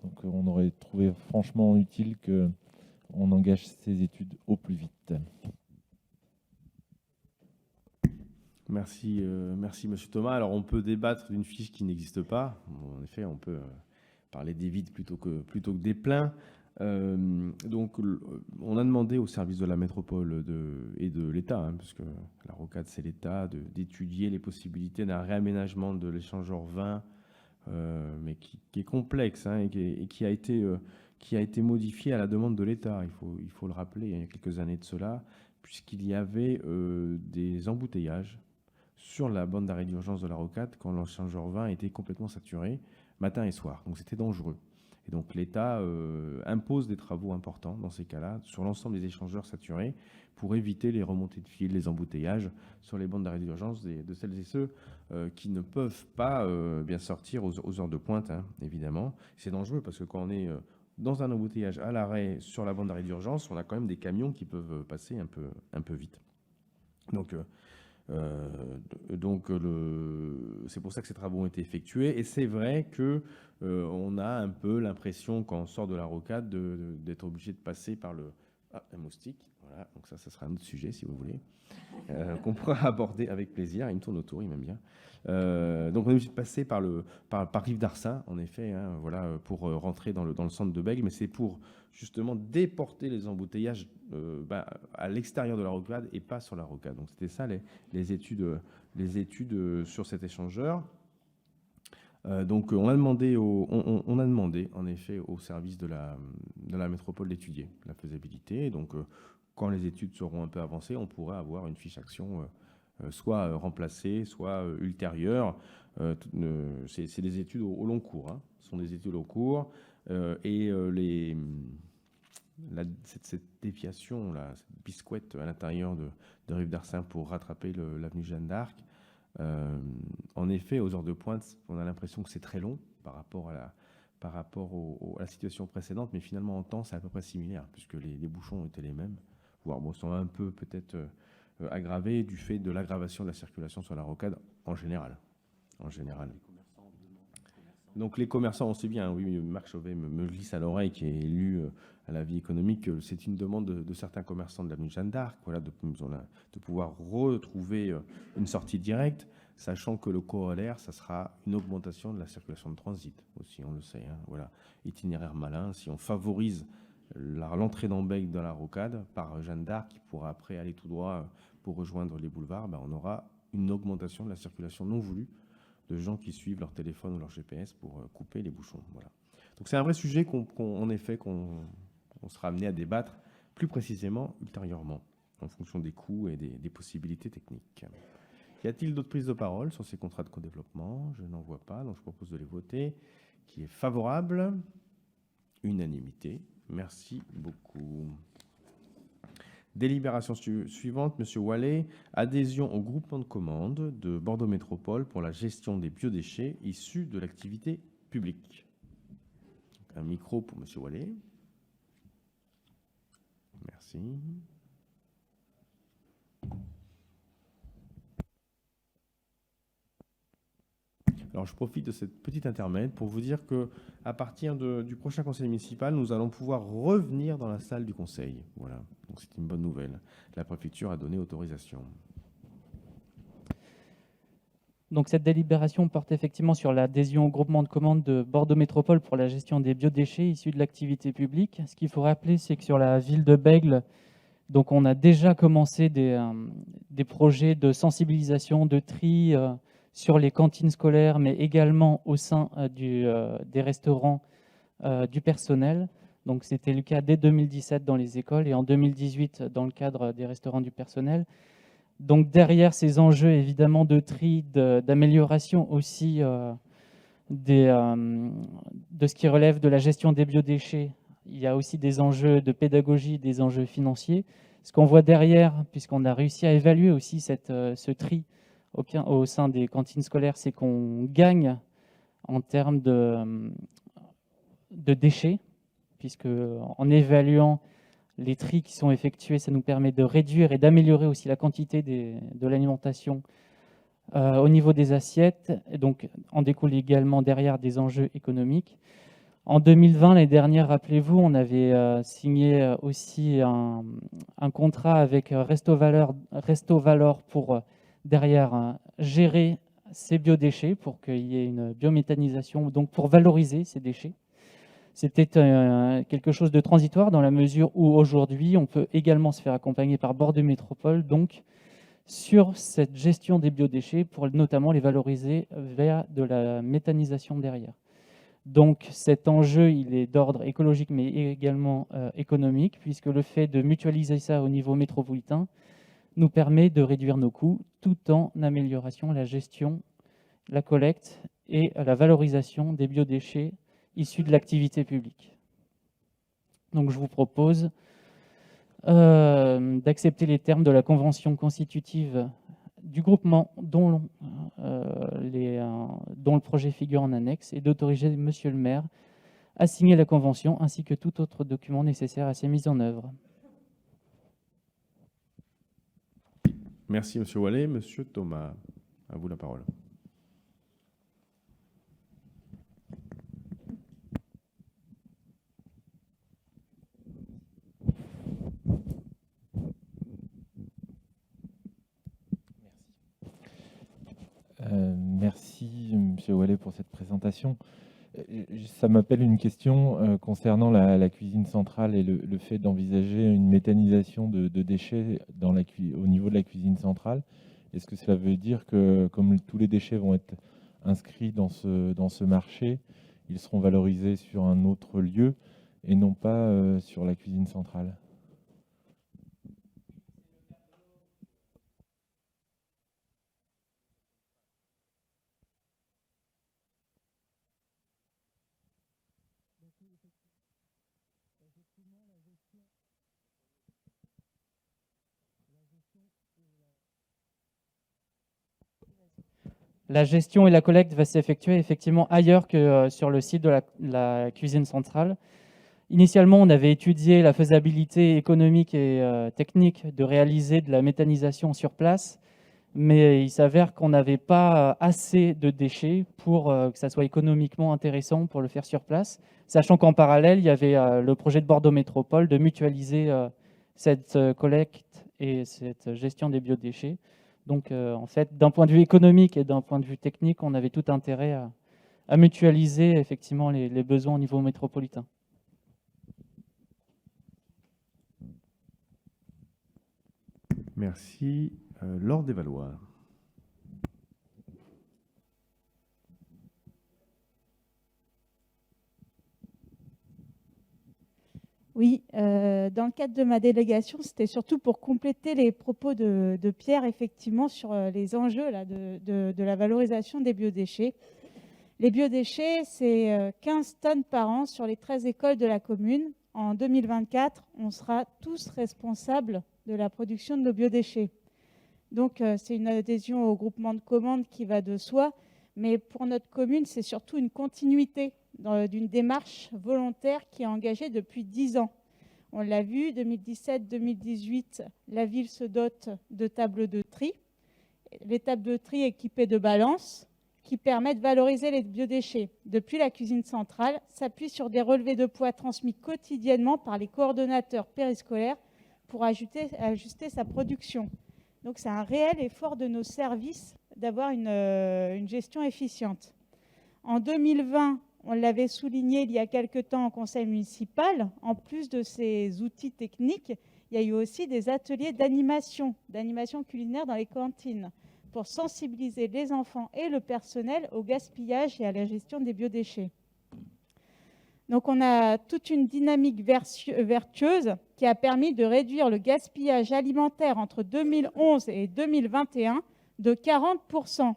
Donc on aurait trouvé franchement utile qu'on engage ces études au plus vite. Merci, monsieur Thomas. Alors on peut débattre d'une fiche qui n'existe pas. En effet, on peut parler des vides plutôt que des pleins. Donc on a demandé au service de la métropole et de l'État, puisque la rocade c'est l'État, d'étudier les possibilités d'un réaménagement de l'échangeur 20, mais qui est complexe et qui a été modifié à la demande de l'État. Il faut le rappeler, il y a quelques années de cela, puisqu'il y avait des embouteillages sur la bande d'arrêt d'urgence de la rocade quand l'échangeur 20 était complètement saturé, matin et soir. Donc c'était dangereux. Et donc l'État impose des travaux importants dans ces cas-là sur l'ensemble des échangeurs saturés pour éviter les remontées de fil, les embouteillages sur les bandes d'arrêt d'urgence de celles et ceux qui ne peuvent pas bien sortir aux heures de pointe, évidemment. C'est dangereux parce que quand on est dans un embouteillage à l'arrêt sur la bande d'arrêt d'urgence, on a quand même des camions qui peuvent passer un peu vite. Donc c'est pour ça que ces travaux ont été effectués. Et c'est vrai que on a un peu l'impression, quand on sort de la rocade, d'être obligé de passer par un moustique. Voilà, donc ça sera un autre sujet, si vous voulez, qu'on pourra aborder avec plaisir. Il me tourne autour, il m'aime bien. Donc on est obligé de passer par Rive d'Arcin, en effet, voilà, pour rentrer dans le centre de Bègles, mais c'est pour justement déporter les embouteillages à l'extérieur de la rocade et pas sur la rocade. Donc c'était ça les études sur cet échangeur. Donc on a demandé en effet au service de la métropole d'étudier la faisabilité. Donc quand les études seront un peu avancées, on pourra avoir une fiche action soit remplacée, soit ultérieure. C'est des études au long cours. Ce sont des études au cours. Et cette déviation, cette bisquette à l'intérieur de Rive d'Arcin pour rattraper l'avenue Jeanne d'Arc, en effet, aux heures de pointe, on a l'impression que c'est très long par rapport à la situation précédente, mais finalement en temps, c'est à peu près similaire, puisque les bouchons étaient les mêmes, voire sont un peu peut-être aggravés du fait de l'aggravation de la circulation sur la rocade en général. Les commerçants Donc les commerçants, on sait bien, oui, Marc Chauvet me glisse à l'oreille, qui est élu à la vie économique, c'est une demande de certains commerçants de l'avenue Jeanne d'Arc, voilà, de pouvoir retrouver une sortie directe, sachant que le corollaire, ça sera une augmentation de la circulation de transit aussi, on le sait. Hein, voilà. Itinéraire malin, si on favorise l'entrée d'Ambec dans la rocade par Jeanne d'Arc, qui pourra après aller tout droit pour rejoindre les boulevards, on aura une augmentation de la circulation non voulue de gens qui suivent leur téléphone ou leur GPS pour couper les bouchons. Voilà. Donc c'est un vrai sujet qu'on sera amené à débattre plus précisément ultérieurement, en fonction des coûts et des possibilités techniques. Y a-t-il d'autres prises de parole sur ces contrats de co-développement? Je n'en vois pas, donc je propose de les voter. Qui est favorable? Unanimité. Merci beaucoup. Délibération suivante, Monsieur Wallet, adhésion au groupement de commandes de Bordeaux Métropole pour la gestion des biodéchets issus de l'activité publique. Un micro pour Monsieur Wallet. Merci. Alors, je profite de cette petite intermède pour vous dire qu'à partir du prochain conseil municipal, nous allons pouvoir revenir dans la salle du conseil. Voilà, donc c'est une bonne nouvelle. La préfecture a donné autorisation. Donc cette délibération porte effectivement sur l'adhésion au groupement de commandes de Bordeaux Métropole pour la gestion des biodéchets issus de l'activité publique. Ce qu'il faut rappeler, c'est que sur la ville de Bègles, donc on a déjà commencé des projets de sensibilisation, de tri sur les cantines scolaires, mais également au sein des restaurants du personnel. Donc c'était le cas dès 2017 dans les écoles et en 2018 dans le cadre des restaurants du personnel. Donc derrière ces enjeux évidemment de tri, d'amélioration aussi de ce qui relève de la gestion des biodéchets, il y a aussi des enjeux de pédagogie, des enjeux financiers. Ce qu'on voit derrière, puisqu'on a réussi à évaluer aussi ce tri au sein des cantines scolaires, c'est qu'on gagne en termes de déchets, puisque en évaluant les tris qui sont effectués, ça nous permet de réduire et d'améliorer aussi la quantité de l'alimentation au niveau des assiettes. Et donc, en découle également derrière des enjeux économiques. En 2020, l'année dernière, rappelez-vous, on avait signé aussi un contrat avec Resto Valor pour derrière gérer ces biodéchets, pour qu'il y ait une biométhanisation, donc pour valoriser ces déchets. C'était quelque chose de transitoire dans la mesure où aujourd'hui, on peut également se faire accompagner par Bordeaux Métropole, donc sur cette gestion des biodéchets pour notamment les valoriser vers de la méthanisation derrière. Donc cet enjeu, il est d'ordre écologique mais également économique, puisque le fait de mutualiser ça au niveau métropolitain nous permet de réduire nos coûts tout en améliorant la gestion, la collecte et la valorisation des biodéchets issus de l'activité publique. Donc je vous propose d'accepter les termes de la convention constitutive du groupement dont le projet figure en annexe et d'autoriser Monsieur le maire à signer la convention ainsi que tout autre document nécessaire à sa mise en œuvre. Merci Monsieur Wallet. Monsieur Thomas, à vous la parole. Merci Monsieur Wallet pour cette présentation. Ça m'appelle une question concernant la cuisine centrale et le fait d'envisager une méthanisation de déchets au niveau de la cuisine centrale. Est-ce que cela veut dire que comme tous les déchets vont être inscrits dans ce marché, ils seront valorisés sur un autre lieu et non pas sur la cuisine centrale ? La gestion et la collecte va s'effectuer effectivement ailleurs que sur le site de la cuisine centrale. Initialement, on avait étudié la faisabilité économique et technique de réaliser de la méthanisation sur place, mais il s'avère qu'on n'avait pas assez de déchets pour que ça soit économiquement intéressant pour le faire sur place, sachant qu'en parallèle, il y avait le projet de Bordeaux Métropole de mutualiser cette collecte et cette gestion des biodéchets. Donc, en fait, d'un point de vue économique et d'un point de vue technique, on avait tout intérêt à mutualiser effectivement les besoins au niveau métropolitain. Merci. Laure Desvalois. Oui, dans le cadre de ma délégation, c'était surtout pour compléter les propos de Pierre, effectivement, sur les enjeux là, de la valorisation des biodéchets. Les biodéchets, c'est 15 tonnes par an sur les 13 écoles de la commune. En 2024, on sera tous responsables de la production de nos biodéchets. Donc, c'est une adhésion au groupement de commandes qui va de soi, mais pour notre commune, c'est surtout une continuité d'une démarche volontaire qui est engagée depuis 10 ans. On l'a vu, 2017-2018, la ville se dote de tables de tri. Les tables de tri équipées de balances qui permettent de valoriser les biodéchets. Depuis, la cuisine centrale s'appuie sur des relevés de poids transmis quotidiennement par les coordonnateurs périscolaires pour ajuster sa production. Donc c'est un réel effort de nos services d'avoir une gestion efficiente. En 2020, on l'avait souligné il y a quelque temps en conseil municipal, en plus de ces outils techniques, il y a eu aussi des ateliers d'animation culinaire dans les cantines pour sensibiliser les enfants et le personnel au gaspillage et à la gestion des biodéchets. Donc on a toute une dynamique vertueuse qui a permis de réduire le gaspillage alimentaire entre 2011 et 2021 de 40%.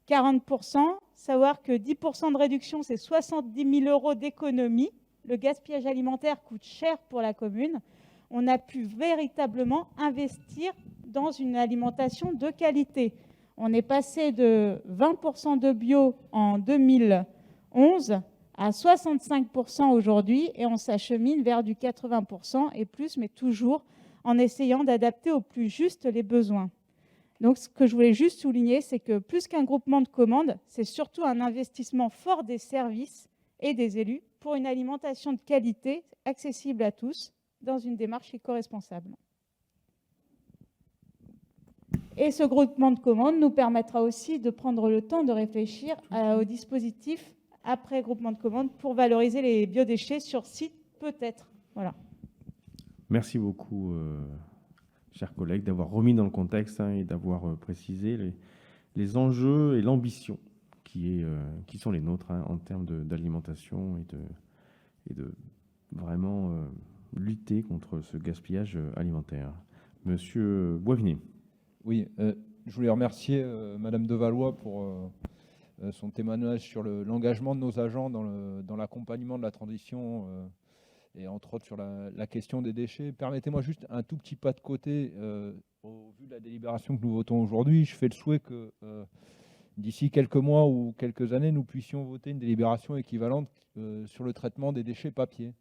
40%, savoir que 10% de réduction, c'est 70 000 € d'économie. Le gaspillage alimentaire coûte cher pour la commune. On a pu véritablement investir dans une alimentation de qualité. On est passé de 20% de bio en 2011 à 65% aujourd'hui et on s'achemine vers du 80% et plus, mais toujours en essayant d'adapter au plus juste les besoins. Donc, ce que je voulais juste souligner, c'est que plus qu'un groupement de commandes, c'est surtout un investissement fort des services et des élus pour une alimentation de qualité, accessible à tous, dans une démarche éco-responsable. Et ce groupement de commandes nous permettra aussi de prendre le temps de réfléchir au dispositif après groupement de commandes pour valoriser les biodéchets sur site, peut-être. Voilà. Merci beaucoup, chers collègues, d'avoir remis dans le contexte et d'avoir précisé les enjeux et l'ambition qui sont les nôtres en termes d'alimentation et de vraiment lutter contre ce gaspillage alimentaire. Monsieur Boisvinet. Oui, je voulais remercier Madame Desvalois pour son témoignage sur l'engagement de nos agents dans l'accompagnement de la transition et entre autres sur la question des déchets. Permettez-moi juste un tout petit pas de côté. Au vu de la délibération que nous votons aujourd'hui, je fais le souhait que d'ici quelques mois ou quelques années, nous puissions voter une délibération équivalente sur le traitement des déchets papier.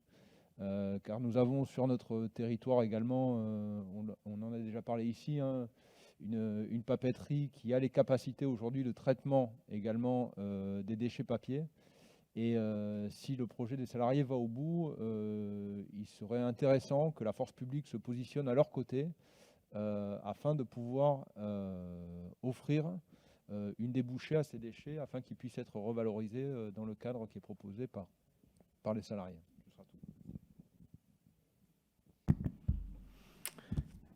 Car nous avons sur notre territoire également, on en a déjà parlé ici, une papeterie qui a les capacités aujourd'hui de traitement également des déchets papier. Et si le projet des salariés va au bout, il serait intéressant que la force publique se positionne à leur côté afin de pouvoir offrir une débouchée à ces déchets afin qu'ils puissent être revalorisés dans le cadre qui est proposé par les salariés. Ce sera tout.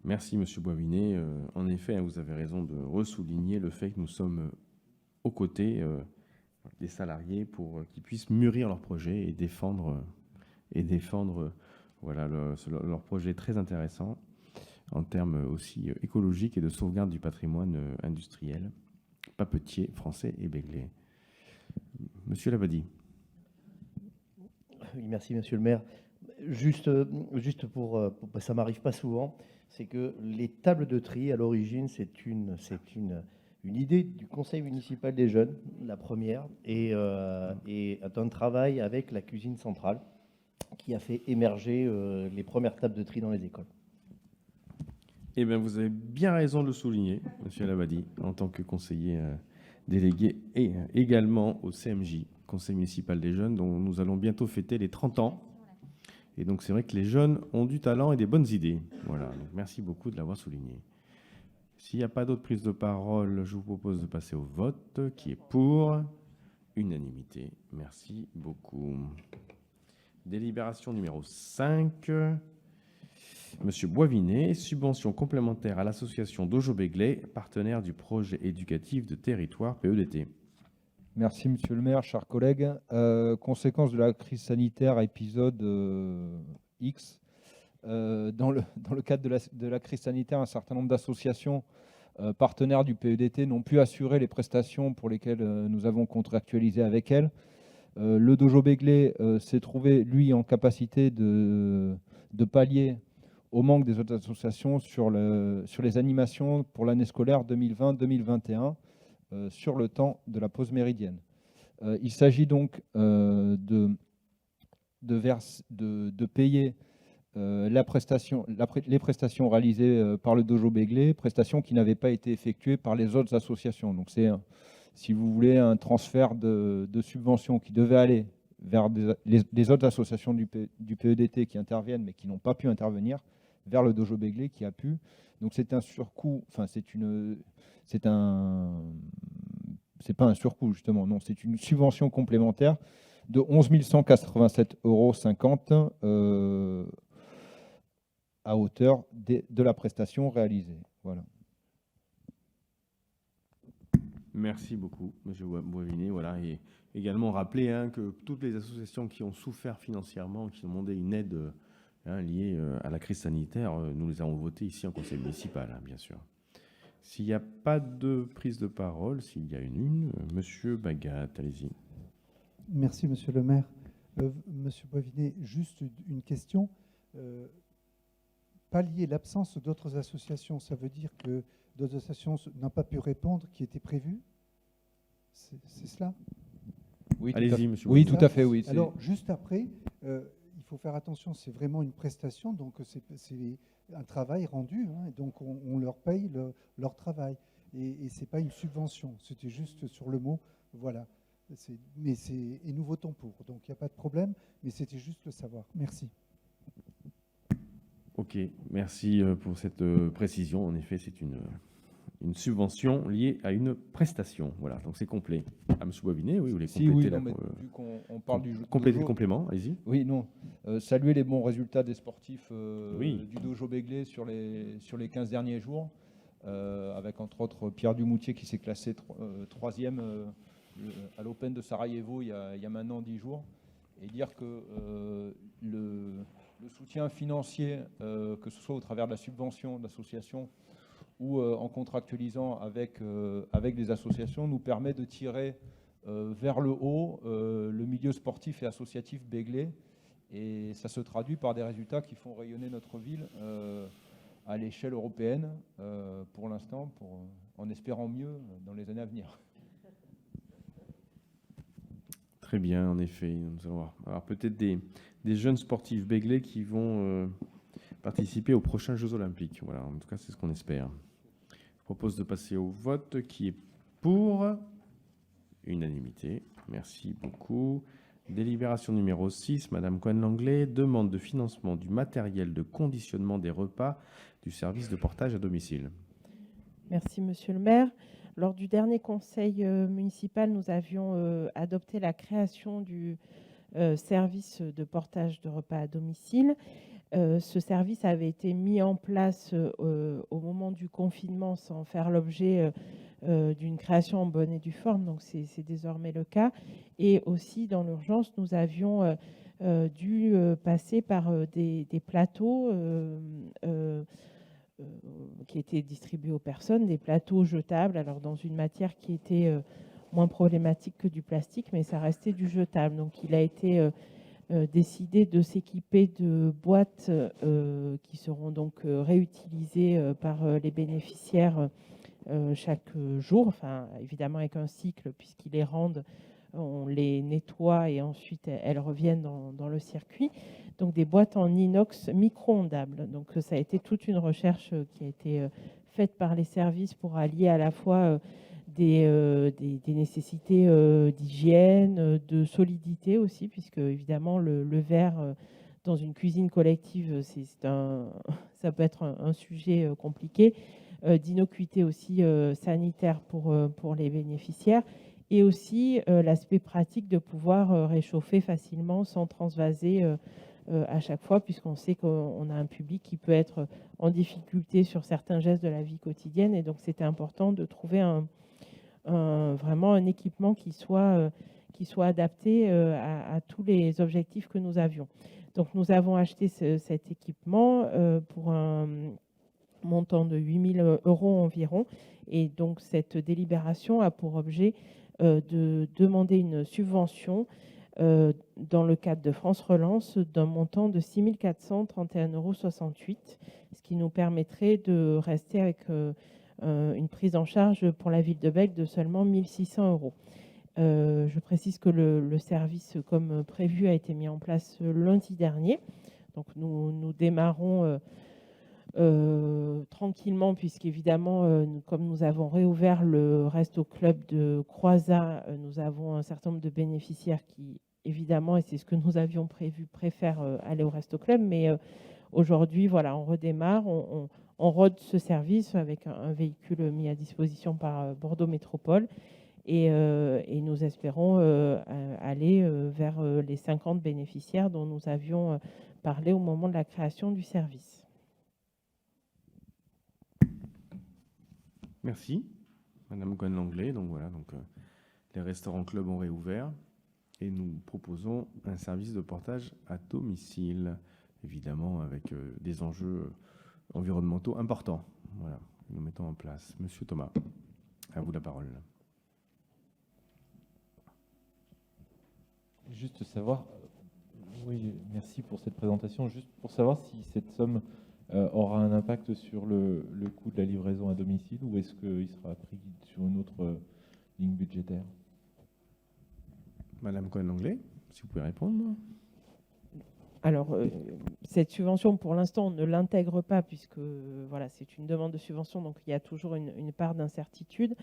Merci, Monsieur Boisvinet. En effet, vous avez raison de ressouligner le fait que nous sommes aux côtés des salariés pour qu'ils puissent mûrir leurs projets et défendre voilà, leur projet très intéressant en termes aussi écologiques et de sauvegarde du patrimoine industriel, papetier français et béglé. Monsieur Labadie. Oui, merci, Monsieur le maire. Juste pour ça m'arrive pas souvent, c'est que les tables de tri, à l'origine, c'est une idée du conseil municipal des jeunes, la première, et un travail avec la cuisine centrale qui a fait émerger les premières tables de tri dans les écoles. Eh bien, vous avez bien raison de le souligner, Monsieur Labadie, en tant que conseiller délégué et également au CMJ, Conseil municipal des jeunes, dont nous allons bientôt fêter les 30 ans. Et donc, c'est vrai que les jeunes ont du talent et des bonnes idées. Voilà, donc merci beaucoup de l'avoir souligné. S'il n'y a pas d'autres prises de parole, je vous propose de passer au vote. Qui est pour? Unanimité. Merci beaucoup. Délibération numéro 5. Monsieur Boisvinet, subvention complémentaire à l'association Dojo Begley, partenaire du projet éducatif de territoire PEDT. Merci, monsieur le maire, chers collègues. Conséquence de la crise sanitaire, épisode X. Dans le cadre de la crise sanitaire, un certain nombre d'associations partenaires du PEDT n'ont pu assurer les prestations pour lesquelles nous avons contractualisé avec elles. Le Dojo Begley s'est trouvé, lui, en capacité de pallier au manque des autres associations sur les animations pour l'année scolaire 2020-2021 sur le temps de la pause méridienne. Il s'agit donc de payer les prestations réalisées par le Dojo Begley, prestations qui n'avaient pas été effectuées par les autres associations. Donc c'est, si vous voulez, un transfert de subventions qui devait aller vers les autres associations du PEDT qui interviennent mais qui n'ont pas pu intervenir, vers le Dojo Begley qui a pu. Donc c'est un surcoût, enfin c'est pas un surcoût justement, non, c'est une subvention complémentaire de 11 187,50 € à hauteur de la prestation réalisée. Voilà. Merci beaucoup, Monsieur Boisvinet. Voilà, et également rappeler que toutes les associations qui ont souffert financièrement, qui ont demandé une aide liée à la crise sanitaire, nous les avons votées ici en conseil municipal, bien sûr. S'il n'y a pas de prise de parole, s'il y a une, Monsieur Bagat, allez-y. Merci, Monsieur le maire. Monsieur Boisvinet, juste une question. Pallier l'absence d'autres associations, ça veut dire que d'autres associations n'ont pas pu répondre qui était prévu? C'est cela? Oui, allez-y, Monsieur. Oui, tout à fait, oui. Alors, juste après, il faut faire attention, c'est vraiment une prestation, donc c'est un travail rendu, donc on leur paye leur travail. Et ce n'est pas une subvention, c'était juste sur le mot, voilà. Et nous votons pour, donc il n'y a pas de problème, mais c'était juste le savoir. Merci. Ok, merci pour cette précision. En effet, c'est une subvention liée à une prestation. Voilà, donc c'est complet. À M. Boisvinet, oui, vous voulez compléter vu qu'on parle du compléter le complément, allez-y. Oui, non. Saluer les bons résultats des sportifs oui. du Dojo Begley sur les 15 derniers jours, avec entre autres Pierre Dumoutier qui s'est classé 3e à l'Open de Sarajevo il y a maintenant 10 jours. Et dire que le soutien financier, que ce soit au travers de la subvention d'associations ou en contractualisant avec des associations, nous permet de tirer vers le haut le milieu sportif et associatif Begley. Et ça se traduit par des résultats qui font rayonner notre ville à l'échelle européenne pour l'instant, en espérant mieux dans les années à venir. Très bien, en effet. Nous allons avoir peut-être des jeunes sportifs Begley qui vont participer aux prochains Jeux Olympiques. Voilà, en tout cas, c'est ce qu'on espère. Je propose de passer au vote qui est pour unanimité. Merci beaucoup. Délibération numéro 6, Madame Cohen-Langlais, demande de financement du matériel de conditionnement des repas du service de portage à domicile. Merci, Monsieur le maire. Lors du dernier conseil municipal, nous avions adopté la création du service de portage de repas à domicile. Ce service avait été mis en place au moment du confinement sans faire l'objet d'une création en bonne et due forme, donc c'est désormais le cas. Et aussi, dans l'urgence, nous avions dû passer par des plateaux qui étaient distribués aux personnes, des plateaux jetables, alors dans une matière qui était moins problématique que du plastique, mais ça restait du jetable. Donc il a été décidé de s'équiper de boîtes qui seront donc réutilisées par les bénéficiaires chaque jour, enfin évidemment avec un cycle puisqu'ils les rendent on les nettoie et ensuite elles reviennent dans le circuit. Donc des boîtes en inox micro-ondables. Donc ça a été toute une recherche qui a été faite par les services pour allier à la fois des nécessités d'hygiène, de solidité aussi, puisque évidemment le verre dans une cuisine collective, ça peut être un sujet compliqué, d'innocuité aussi sanitaire pour les bénéficiaires, et aussi l'aspect pratique de pouvoir réchauffer facilement sans transvaser à chaque fois, puisqu'on sait qu'on a un public qui peut être en difficulté sur certains gestes de la vie quotidienne, et donc c'était important de trouver vraiment un équipement qui soit adapté à tous les objectifs que nous avions. Donc nous avons acheté cet équipement pour un montant de 8 000 € environ, et donc cette délibération a pour objet de demander une subvention dans le cadre de France Relance d'un montant de 6 431,68 €, ce qui nous permettrait de rester avec une prise en charge pour la ville de Bègles de seulement 1 600 €. Je précise que le service, comme prévu, a été mis en place lundi dernier. Donc nous démarrons tranquillement, puisqu'évidemment, comme nous avons réouvert le Resto Club de Croizat, nous avons un certain nombre de bénéficiaires qui, évidemment, et c'est ce que nous avions prévu, préfèrent aller au Resto Club. Mais aujourd'hui, voilà, on redémarre, on rôde ce service avec un véhicule mis à disposition par Bordeaux Métropole. Et nous espérons aller vers les 50 bénéficiaires dont nous avions parlé au moment de la création du service. Merci, Madame Cohen-Langlais. Donc voilà, les restaurants clubs ont réouvert et nous proposons un service de portage à domicile, évidemment avec des enjeux environnementaux importants. Voilà, que nous mettons en place. Monsieur Thomas, à vous la parole. Juste savoir, oui, merci pour cette présentation. Juste pour savoir si cette somme aura un impact sur le coût de la livraison à domicile, ou est-ce qu'il sera pris sur une autre ligne budgétaire? Madame Cohen-Langlais, si vous pouvez répondre. Alors, cette subvention, pour l'instant, on ne l'intègre pas, puisque voilà, c'est une demande de subvention, donc il y a toujours une part d'incertitude.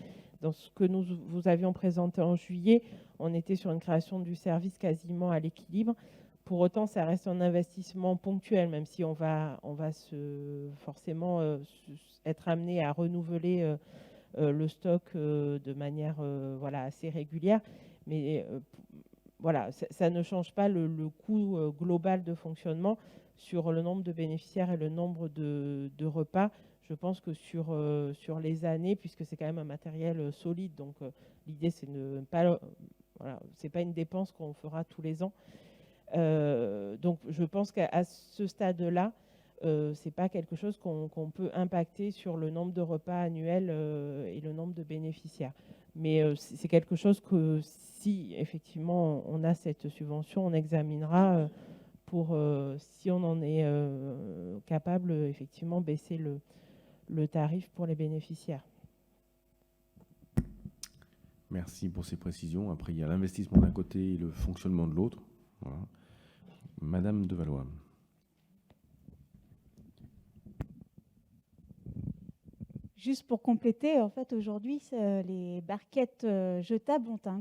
Dans ce que nous vous avions présenté en juillet, on était sur une création du service quasiment à l'équilibre. Pour autant, ça reste un investissement ponctuel, même si on va forcément être amené à renouveler le stock de manière assez régulière. Mais voilà, ça ne change pas le coût global de fonctionnement sur le nombre de bénéficiaires et le nombre de repas. Je pense que sur les années, puisque c'est quand même un matériel solide, donc l'idée c'est c'est pas une dépense qu'on fera tous les ans. Donc je pense qu'à ce stade-là, c'est pas quelque chose qu'on peut impacter sur le nombre de repas annuels et le nombre de bénéficiaires. Mais c'est quelque chose que, si effectivement on a cette subvention, on examinera pour, si on en est capable, effectivement baisser le tarif pour les bénéficiaires. Merci pour ces précisions. Après, il y a l'investissement d'un côté et le fonctionnement de l'autre. Voilà. Madame Devalois. Juste pour compléter, en fait, aujourd'hui, les barquettes jetables ont un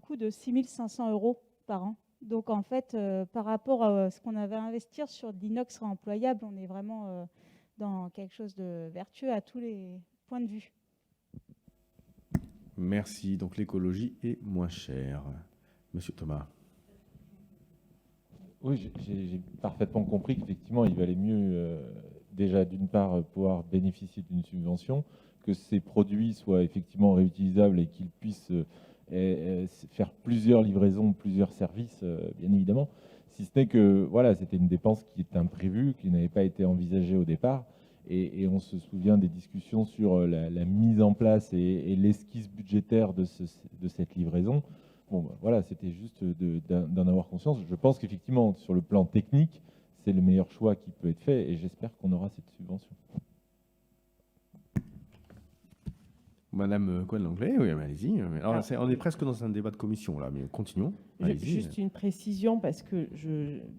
coût de 6 500 € par an. Donc, en fait, par rapport à ce qu'on avait à investir sur de l'inox réemployable, on est vraiment dans quelque chose de vertueux à tous les points de vue. Merci. Donc, l'écologie est moins chère. Monsieur Thomas. Oui, j'ai parfaitement compris qu'effectivement, il valait mieux déjà, d'une part, pouvoir bénéficier d'une subvention, que ces produits soient effectivement réutilisables et qu'ils puissent faire plusieurs livraisons, plusieurs services, bien évidemment. Si ce n'est que voilà, c'était une dépense qui est imprévue, qui n'avait pas été envisagée au départ. Et on se souvient des discussions sur la mise en place et l'esquisse budgétaire de cette livraison. Bon, ben, voilà, c'était juste d'en avoir conscience. Je pense qu'effectivement, sur le plan technique, c'est le meilleur choix qui peut être fait, et j'espère qu'on aura cette subvention. Madame Cohen-Langlais, oui, allez-y. Alors, on est presque dans un débat de commission, là, mais continuons. Allez-y. Juste une précision, parce que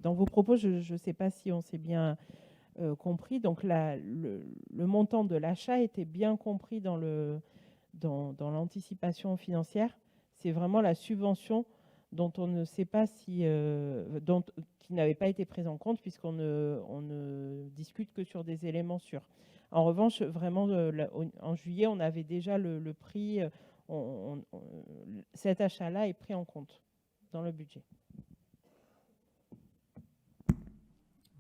dans vos propos, je ne sais pas si on s'est bien compris. Donc, le montant de l'achat était bien compris dans l'anticipation financière. C'est vraiment la subvention dont on ne sait pas qui n'avait pas été prise en compte, puisqu'on ne discute que sur des éléments sûrs. En revanche, vraiment, en juillet, on avait déjà le prix. Cet achat-là est pris en compte dans le budget.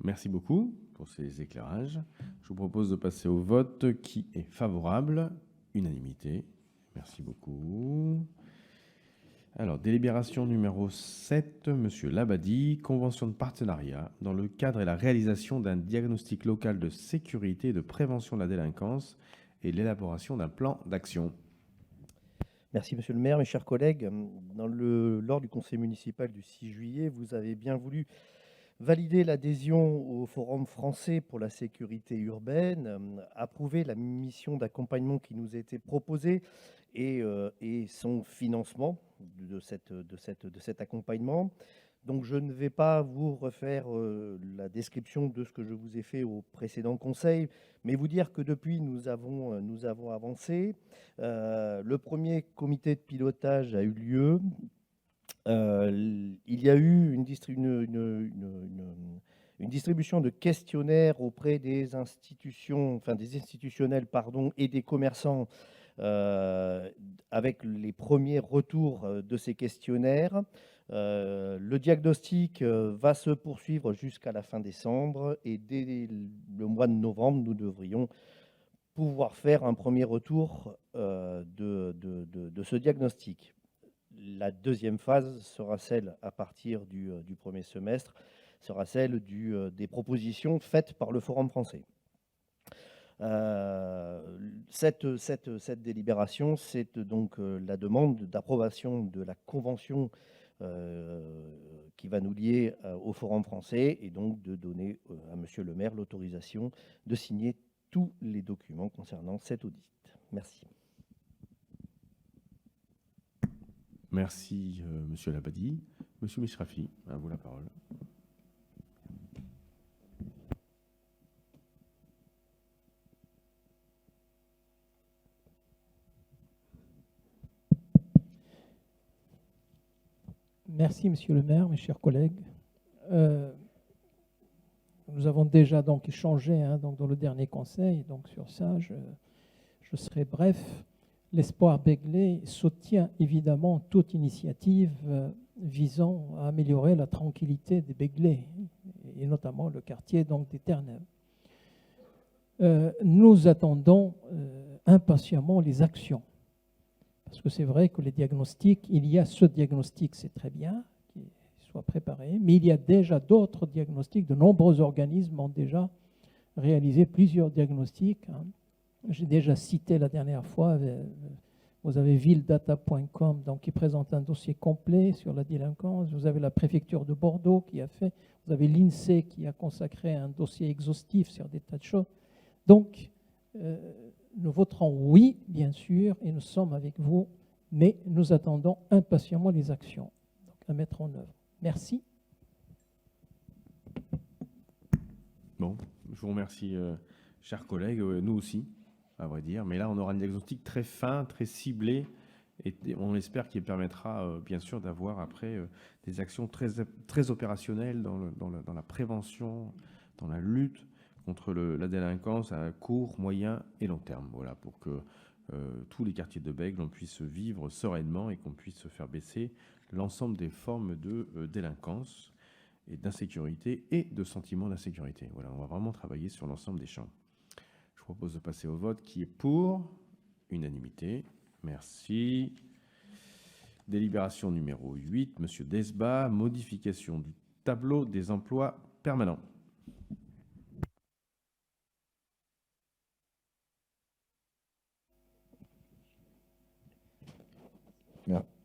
Merci beaucoup pour ces éclairages. Je vous propose de passer au vote. Qui est favorable? Unanimité. Merci beaucoup. Alors, délibération numéro 7, Monsieur Labadie, convention de partenariat dans le cadre et la réalisation d'un diagnostic local de sécurité et de prévention de la délinquance et l'élaboration d'un plan d'action. Merci Monsieur le maire, mes chers collègues. Lors du conseil municipal du 6 juillet, vous avez bien voulu valider l'adhésion au Forum français pour la sécurité urbaine, approuver la mission d'accompagnement qui nous était proposée et son financement de cet accompagnement. Donc je ne vais pas vous refaire la description de ce que je vous ai fait au précédent conseil, mais vous dire que depuis nous avons avancé. Le premier comité de pilotage a eu lieu. Il y a eu une distribution de questionnaires auprès des institutionnels et des commerçants, avec les premiers retours de ces questionnaires. Le diagnostic va se poursuivre jusqu'à la fin décembre, et dès le mois de novembre, nous devrions pouvoir faire un premier retour de ce diagnostic. La deuxième phase sera celle, à partir du premier semestre, sera celle des propositions faites par le Forum français. Cette délibération, c'est donc la demande d'approbation de la convention qui va nous lier au Forum français, et donc de donner à Monsieur le maire l'autorisation de signer tous les documents concernant cet audit. Merci. Merci, Monsieur Labadie. Monsieur Misrafi, à vous la parole. Merci, Monsieur le maire, mes chers collègues. Nous avons déjà donc échangé donc dans le dernier conseil, donc sur ça, je serai bref. L'Espoir Begley soutient évidemment toute initiative visant à améliorer la tranquillité des Begley, et notamment le quartier donc des Terre-Neuve. Nous attendons impatiemment les actions, parce que c'est vrai que les diagnostics, il y a ce diagnostic, c'est très bien qu'il soit préparé, mais il y a déjà d'autres diagnostics. De nombreux organismes ont déjà réalisé plusieurs diagnostics. J'ai déjà cité la dernière fois, vous avez villedata.com donc qui présente un dossier complet sur la délinquance. Vous avez la préfecture de Bordeaux qui a fait, vous avez l'INSEE qui a consacré un dossier exhaustif sur des tas de choses. Donc, nous voterons oui, bien sûr, et nous sommes avec vous, mais nous attendons impatiemment les actions donc, à mettre en œuvre. Merci. Bon, je vous remercie, chers collègues, nous aussi, à vrai dire. Mais là, on aura un diagnostic très fin, très ciblé, et on espère qu'il permettra, bien sûr, d'avoir après des actions très opérationnelles dans la prévention, dans la lutte contre la délinquance à court, moyen et long terme. Voilà, pour que tous les quartiers de Bègles, on puisse vivre sereinement et qu'on puisse faire baisser l'ensemble des formes de délinquance et d'insécurité et de sentiment d'insécurité. Voilà, on va vraiment travailler sur l'ensemble des champs. Je vous propose de passer au vote. Qui est pour? Unanimité. Merci. Délibération numéro 8, Monsieur Desbas, modification du tableau des emplois permanents.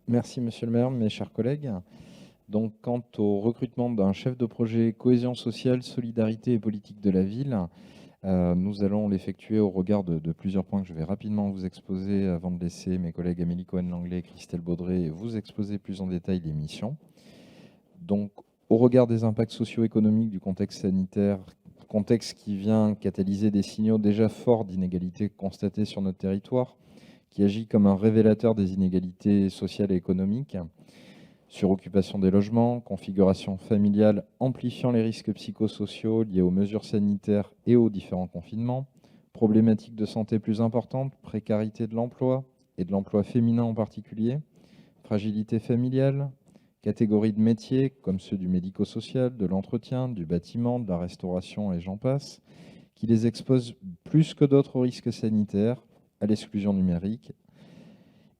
Merci Monsieur le maire, mes chers collègues. Donc, quant au recrutement d'un chef de projet cohésion sociale, solidarité et politique de la ville, Nous allons l'effectuer au regard de plusieurs points que je vais rapidement vous exposer avant de laisser mes collègues Amélie Cohen-Langlais et Christelle Baudré vous exposer plus en détail les missions. Donc, au regard des impacts socio-économiques du contexte sanitaire, contexte qui vient catalyser des signaux déjà forts d'inégalités constatées sur notre territoire, qui agit comme un révélateur des inégalités sociales et économiques, suroccupation des logements, configuration familiale amplifiant les risques psychosociaux liés aux mesures sanitaires et aux différents confinements, problématiques de santé plus importantes, précarité de l'emploi et de l'emploi féminin en particulier, fragilité familiale, catégories de métiers comme ceux du médico-social, de l'entretien, du bâtiment, de la restauration et j'en passe, qui les exposent plus que d'autres aux risques sanitaires, à l'exclusion numérique,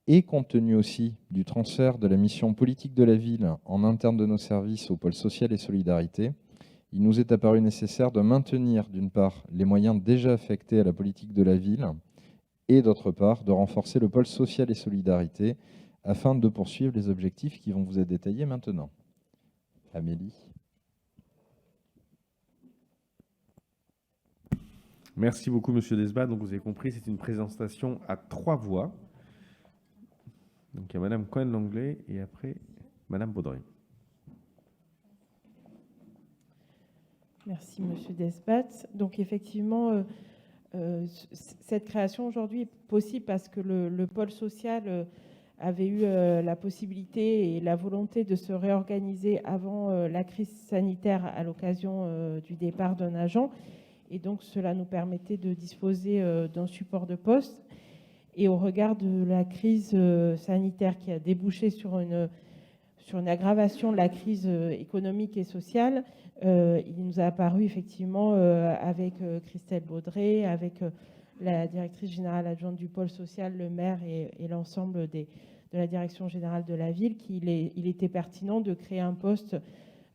et compte tenu aussi du transfert de la mission politique de la ville en interne de nos services au pôle social et solidarité, il nous est apparu nécessaire de maintenir d'une part les moyens déjà affectés à la politique de la ville et d'autre part de renforcer le pôle social et solidarité afin de poursuivre les objectifs qui vont vous être détaillés maintenant. Amélie. Merci beaucoup, Monsieur Desbats. Donc, vous avez compris, c'est une présentation à 3 voix. Donc, il y a Madame Cohen-Langlais et après Madame Baudré. Merci, Monsieur Desbats. Donc, effectivement, cette création aujourd'hui est possible parce que le pôle social avait eu la possibilité et la volonté de se réorganiser avant la crise sanitaire à l'occasion du départ d'un agent. Et donc, cela nous permettait de disposer d'un support de poste. Et au regard de la crise sanitaire qui a débouché sur une aggravation de la crise économique et sociale, il nous a apparu effectivement avec Christelle Baudré, avec la directrice générale adjointe du pôle social, le maire et l'ensemble de la direction générale de la ville, qu'il était pertinent de créer un poste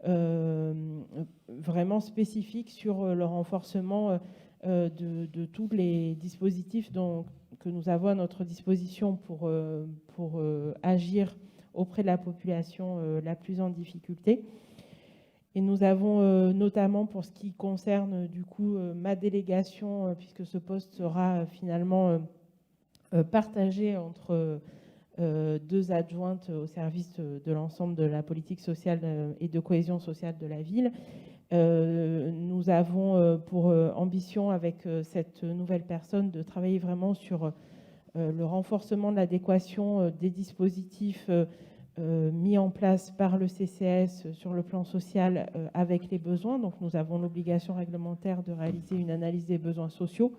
vraiment spécifique sur le renforcement de tous les dispositifs que nous avons à notre disposition pour agir auprès de la population la plus en difficulté. Et nous avons notamment, pour ce qui concerne du coup ma délégation, puisque ce poste sera finalement partagé entre 2 adjointes au service de l'ensemble de la politique sociale et de cohésion sociale de la ville. Nous avons pour ambition avec cette nouvelle personne de travailler vraiment sur le renforcement de l'adéquation des dispositifs mis en place par le CCAS sur le plan social avec les besoins. Donc nous avons l'obligation réglementaire de réaliser une analyse des besoins sociaux.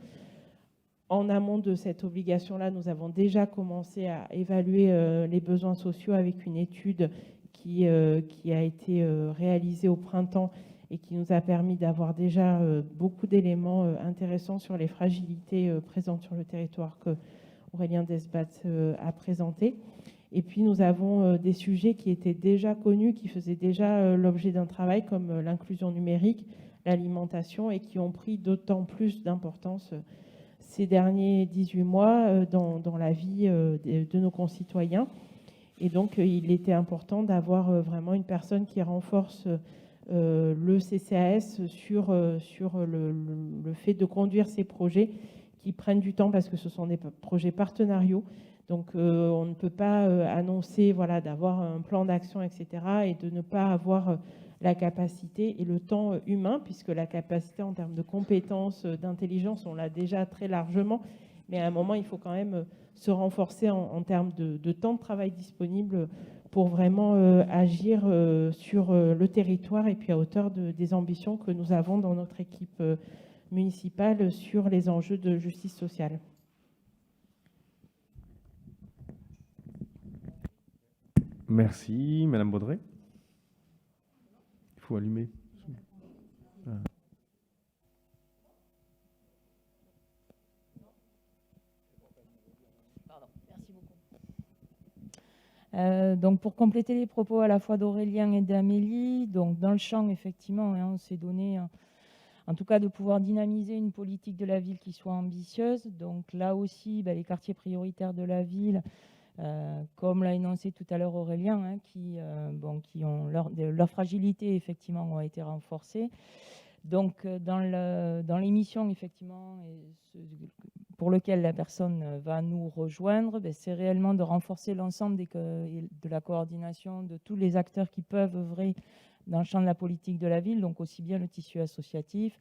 En amont de cette obligation-là, nous avons déjà commencé à évaluer les besoins sociaux avec une étude qui a été réalisée au printemps et qui nous a permis d'avoir déjà beaucoup d'éléments intéressants sur les fragilités présentes sur le territoire que Aurélien Desbats a présenté. Et puis nous avons des sujets qui étaient déjà connus, qui faisaient déjà l'objet d'un travail comme l'inclusion numérique, l'alimentation et qui ont pris d'autant plus d'importance ces derniers 18 mois dans la vie de nos concitoyens. Et donc il était important d'avoir vraiment une personne qui renforce le CCAS sur le fait de conduire ces projets qui prennent du temps parce que ce sont des projets partenariaux. Donc on ne peut pas annoncer d'avoir un plan d'action, etc. et de ne pas avoir la capacité et le temps humain, puisque la capacité en termes de compétences, d'intelligence, on l'a déjà très largement. Mais à un moment, il faut quand même se renforcer en termes de temps de travail disponible pour vraiment agir sur le territoire et puis à hauteur des ambitions que nous avons dans notre équipe municipale sur les enjeux de justice sociale. Merci. Madame Baudré. Il faut allumer. Donc pour compléter les propos à la fois d'Aurélien et d'Amélie, donc dans le champ effectivement on s'est donné en tout cas de pouvoir dynamiser une politique de la ville qui soit ambitieuse. Donc là aussi les quartiers prioritaires de la ville, comme l'a énoncé tout à l'heure Aurélien, qui ont leur fragilité effectivement ont été renforcées. Donc, dans l'émission, effectivement, pour lequel la personne va nous rejoindre, c'est réellement de renforcer l'ensemble de la coordination de tous les acteurs qui peuvent œuvrer dans le champ de la politique de la ville, donc aussi bien le tissu associatif,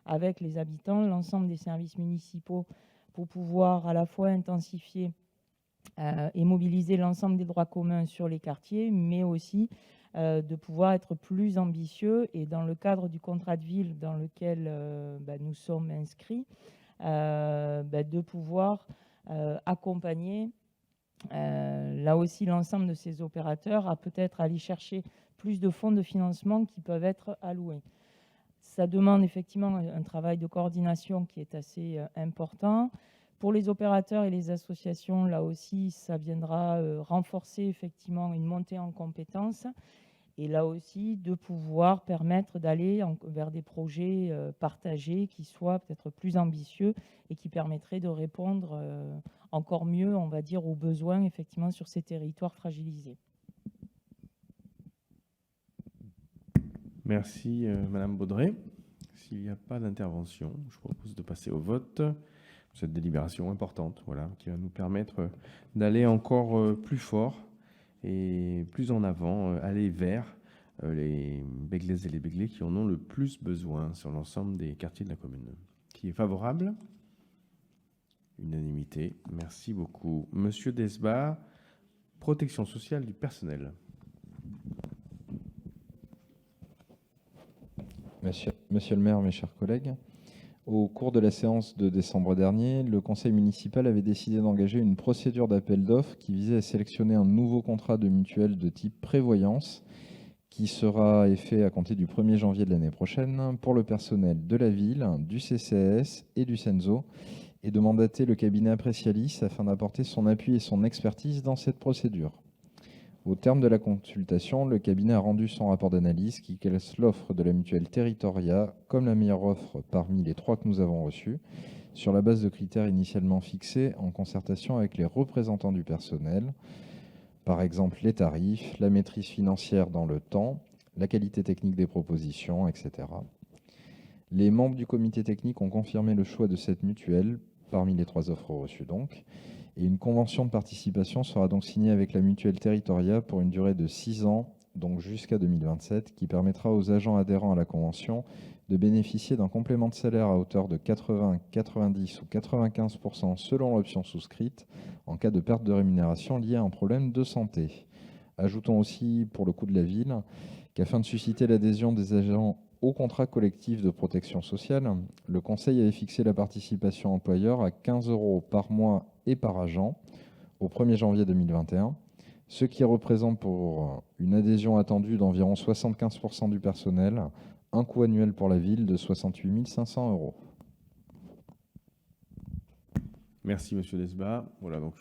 avec les habitants, l'ensemble des services municipaux, pour pouvoir à la fois intensifier et mobiliser l'ensemble des droits communs sur les quartiers, mais aussi de pouvoir être plus ambitieux et dans le cadre du contrat de ville dans lequel nous sommes inscrits, de pouvoir accompagner là aussi l'ensemble de ces opérateurs à peut-être aller chercher plus de fonds de financement qui peuvent être alloués. Ça demande effectivement un travail de coordination qui est assez important. Pour les opérateurs et les associations, là aussi, ça viendra renforcer effectivement une montée en compétences et là aussi de pouvoir permettre d'aller vers des projets partagés qui soient peut-être plus ambitieux et qui permettraient de répondre encore mieux, on va dire, aux besoins effectivement sur ces territoires fragilisés. Merci Madame Baudré. S'il n'y a pas d'intervention, je propose de passer au vote. Cette délibération importante, voilà, qui va nous permettre d'aller encore plus fort et plus en avant, aller vers les Béglaises et les Béglés qui en ont le plus besoin sur l'ensemble des quartiers de la commune. Qui est favorable? Unanimité. Merci beaucoup. Monsieur Desbas, protection sociale du personnel. Monsieur le maire, mes chers collègues, au cours de la séance de décembre dernier, le conseil municipal avait décidé d'engager une procédure d'appel d'offres qui visait à sélectionner un nouveau contrat de mutuelle de type prévoyance qui sera fait à compter du 1er janvier de l'année prochaine pour le personnel de la ville, du CCAS et du CENSO et de mandater le cabinet Apprecialis afin d'apporter son appui et son expertise dans cette procédure. Au terme de la consultation, le cabinet a rendu son rapport d'analyse qui classe l'offre de la mutuelle Territoria comme la meilleure offre parmi les 3 que nous avons reçues, sur la base de critères initialement fixés en concertation avec les représentants du personnel, par exemple les tarifs, la maîtrise financière dans le temps, la qualité technique des propositions, etc. Les membres du comité technique ont confirmé le choix de cette mutuelle parmi les 3 offres reçues donc. Et une convention de participation sera donc signée avec la mutuelle Territoria pour une durée de 6 ans, donc jusqu'à 2027, qui permettra aux agents adhérents à la convention de bénéficier d'un complément de salaire à hauteur de 80, 90 ou 95% selon l'option souscrite en cas de perte de rémunération liée à un problème de santé. Ajoutons aussi, pour le coût de la ville, qu'afin de susciter l'adhésion des agents au contrat collectif de protection sociale, le Conseil avait fixé la participation employeur à 15 € par mois et par agent au 1er janvier 2021, ce qui représente pour une adhésion attendue d'environ 75% du personnel, un coût annuel pour la ville de 68 500 €. Merci Monsieur Desbas. Voilà donc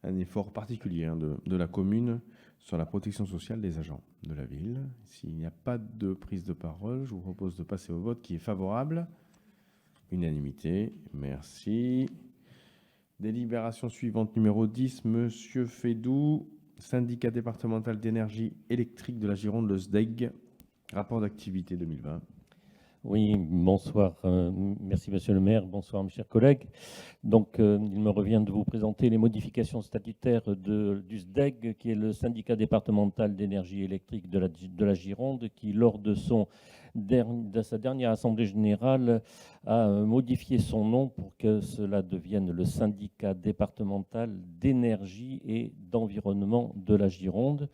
un effort particulier de la commune sur la protection sociale des agents de la ville. S'il n'y a pas de prise de parole, je vous propose de passer au vote qui est favorable. Unanimité. Merci. Délibération suivante, numéro 10, Monsieur Fédou, syndicat départemental d'énergie électrique de la Gironde, le SDEG, rapport d'activité 2020. Oui, bonsoir. Merci, monsieur le maire. Bonsoir, mes chers collègues. Donc, il me revient de vous présenter les modifications statutaires du SDEG, qui est le syndicat départemental d'énergie électrique de la Gironde, qui, lors de sa dernière assemblée générale, a modifié son nom pour que cela devienne le syndicat départemental d'énergie et d'environnement de la Gironde.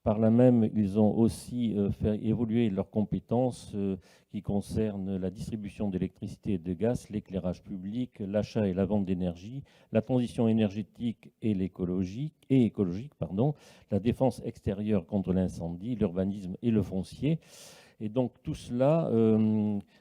Par là même, ils ont aussi fait évoluer leurs compétences qui concernent la distribution d'électricité et de gaz, l'éclairage public, l'achat et la vente d'énergie, la transition énergétique et écologique, la défense extérieure contre l'incendie, l'urbanisme et le foncier. Et donc tout cela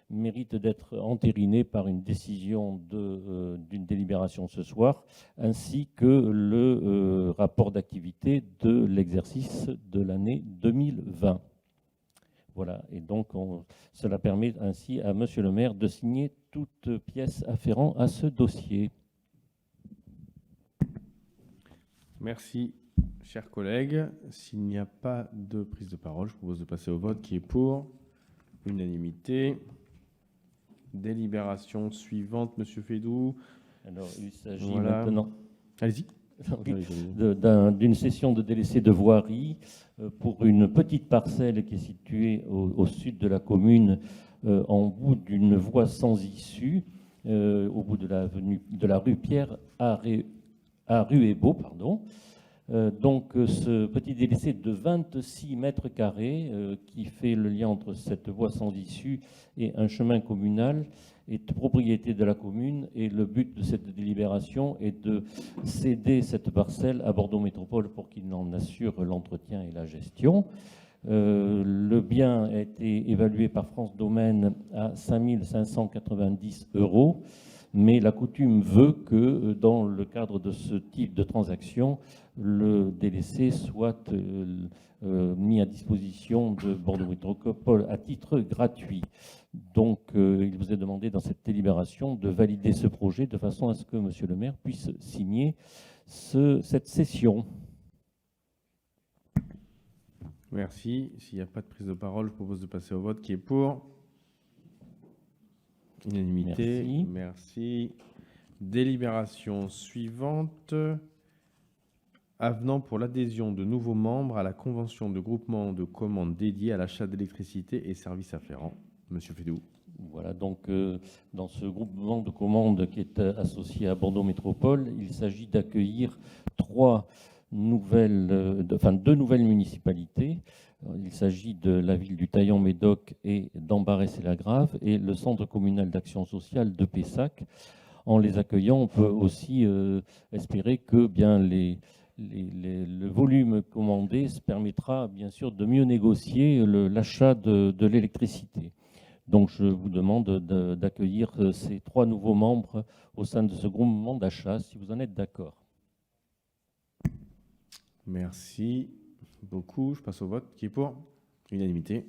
mérite d'être entériné par une décision d'une délibération ce soir, ainsi que le rapport d'activité de l'exercice de l'année 2020. Voilà, et donc cela permet ainsi à Monsieur le maire de signer toute pièce afférente à ce dossier. Merci, chers collègues. S'il n'y a pas de prise de parole, je propose de passer au vote qui est pour. Unanimité. Délibération suivante, Monsieur Fédou. Alors, il s'agit Voilà. maintenant Allez-y. Oui, d'une cession de délaissé de voirie pour une petite parcelle qui est située au sud de la commune, en bout d'une voie sans issue, au bout de la rue Pierre à Ruébeau, pardon. Donc ce petit délaissé de 26 mètres carrés qui fait le lien entre cette voie sans issue et un chemin communal est propriété de la commune, et le but de cette délibération est de céder cette parcelle à Bordeaux Métropole pour qu'il en assure l'entretien et la gestion. Le bien a été évalué par France Domaine à 5 590 €, mais la coutume veut que dans le cadre de ce type de transaction, le délaissé soit mis à disposition de Bordeaux Métropole à titre gratuit. Donc, il vous est demandé dans cette délibération de valider ce projet de façon à ce que Monsieur le maire puisse signer cette cession. Merci. S'il n'y a pas de prise de parole, je propose de passer au vote. Qui est pour? Unanimité. Merci. Merci. Délibération suivante. Avenant pour l'adhésion de nouveaux membres à la convention de groupement de commandes dédiée à l'achat d'électricité et services afférents. Monsieur Fédou. Voilà, donc dans ce groupement de commandes qui est associé à Bordeaux Métropole, il s'agit d'accueillir deux nouvelles municipalités. Il s'agit de la ville du Taillan-Médoc et d'Ambarès-et-Lagrave, et le centre communal d'action sociale de Pessac. En les accueillant, on peut aussi espérer que le volume commandé permettra bien sûr de mieux négocier l'achat de l'électricité. Donc je vous demande d'accueillir ces 3 nouveaux membres au sein de ce groupement d'achat, si vous en êtes d'accord. Merci beaucoup. Je passe au vote. Qui est pour? Unanimité.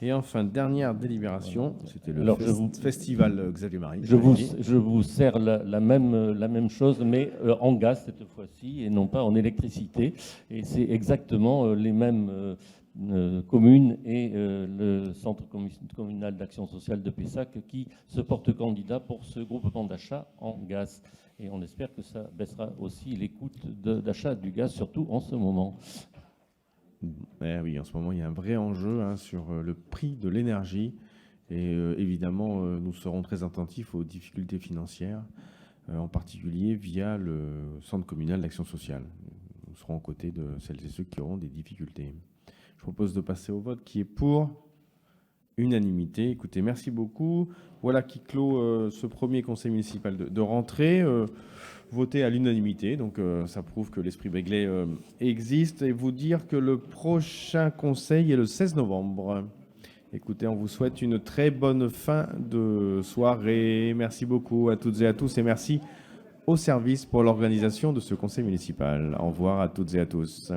Et enfin, dernière délibération. Voilà. C'était le Alors, festival Xavier Marie. Je vous sers la même chose, mais en gaz cette fois-ci, et non pas en électricité. Et c'est exactement les mêmes communes et le centre communal d'action sociale de Pessac qui se portent candidat pour ce groupement d'achat en gaz. Et on espère que ça baissera aussi les coûts d'achat du gaz, surtout en ce moment. Oui, en ce moment, il y a un vrai enjeu sur le prix de l'énergie. Et évidemment, nous serons très attentifs aux difficultés financières, en particulier via le centre communal d'action sociale. Nous serons aux côtés de celles et ceux qui auront des difficultés. Je propose de passer au vote. Qui est pour? Unanimité. Écoutez, merci beaucoup. Voilà qui clôt ce premier conseil municipal de rentrée. Voté à l'unanimité, donc ça prouve que l'esprit Begley existe. Et vous dire que le prochain conseil est le 16 novembre. Écoutez, on vous souhaite une très bonne fin de soirée. Merci beaucoup à toutes et à tous, et merci au service pour l'organisation de ce conseil municipal. Au revoir à toutes et à tous.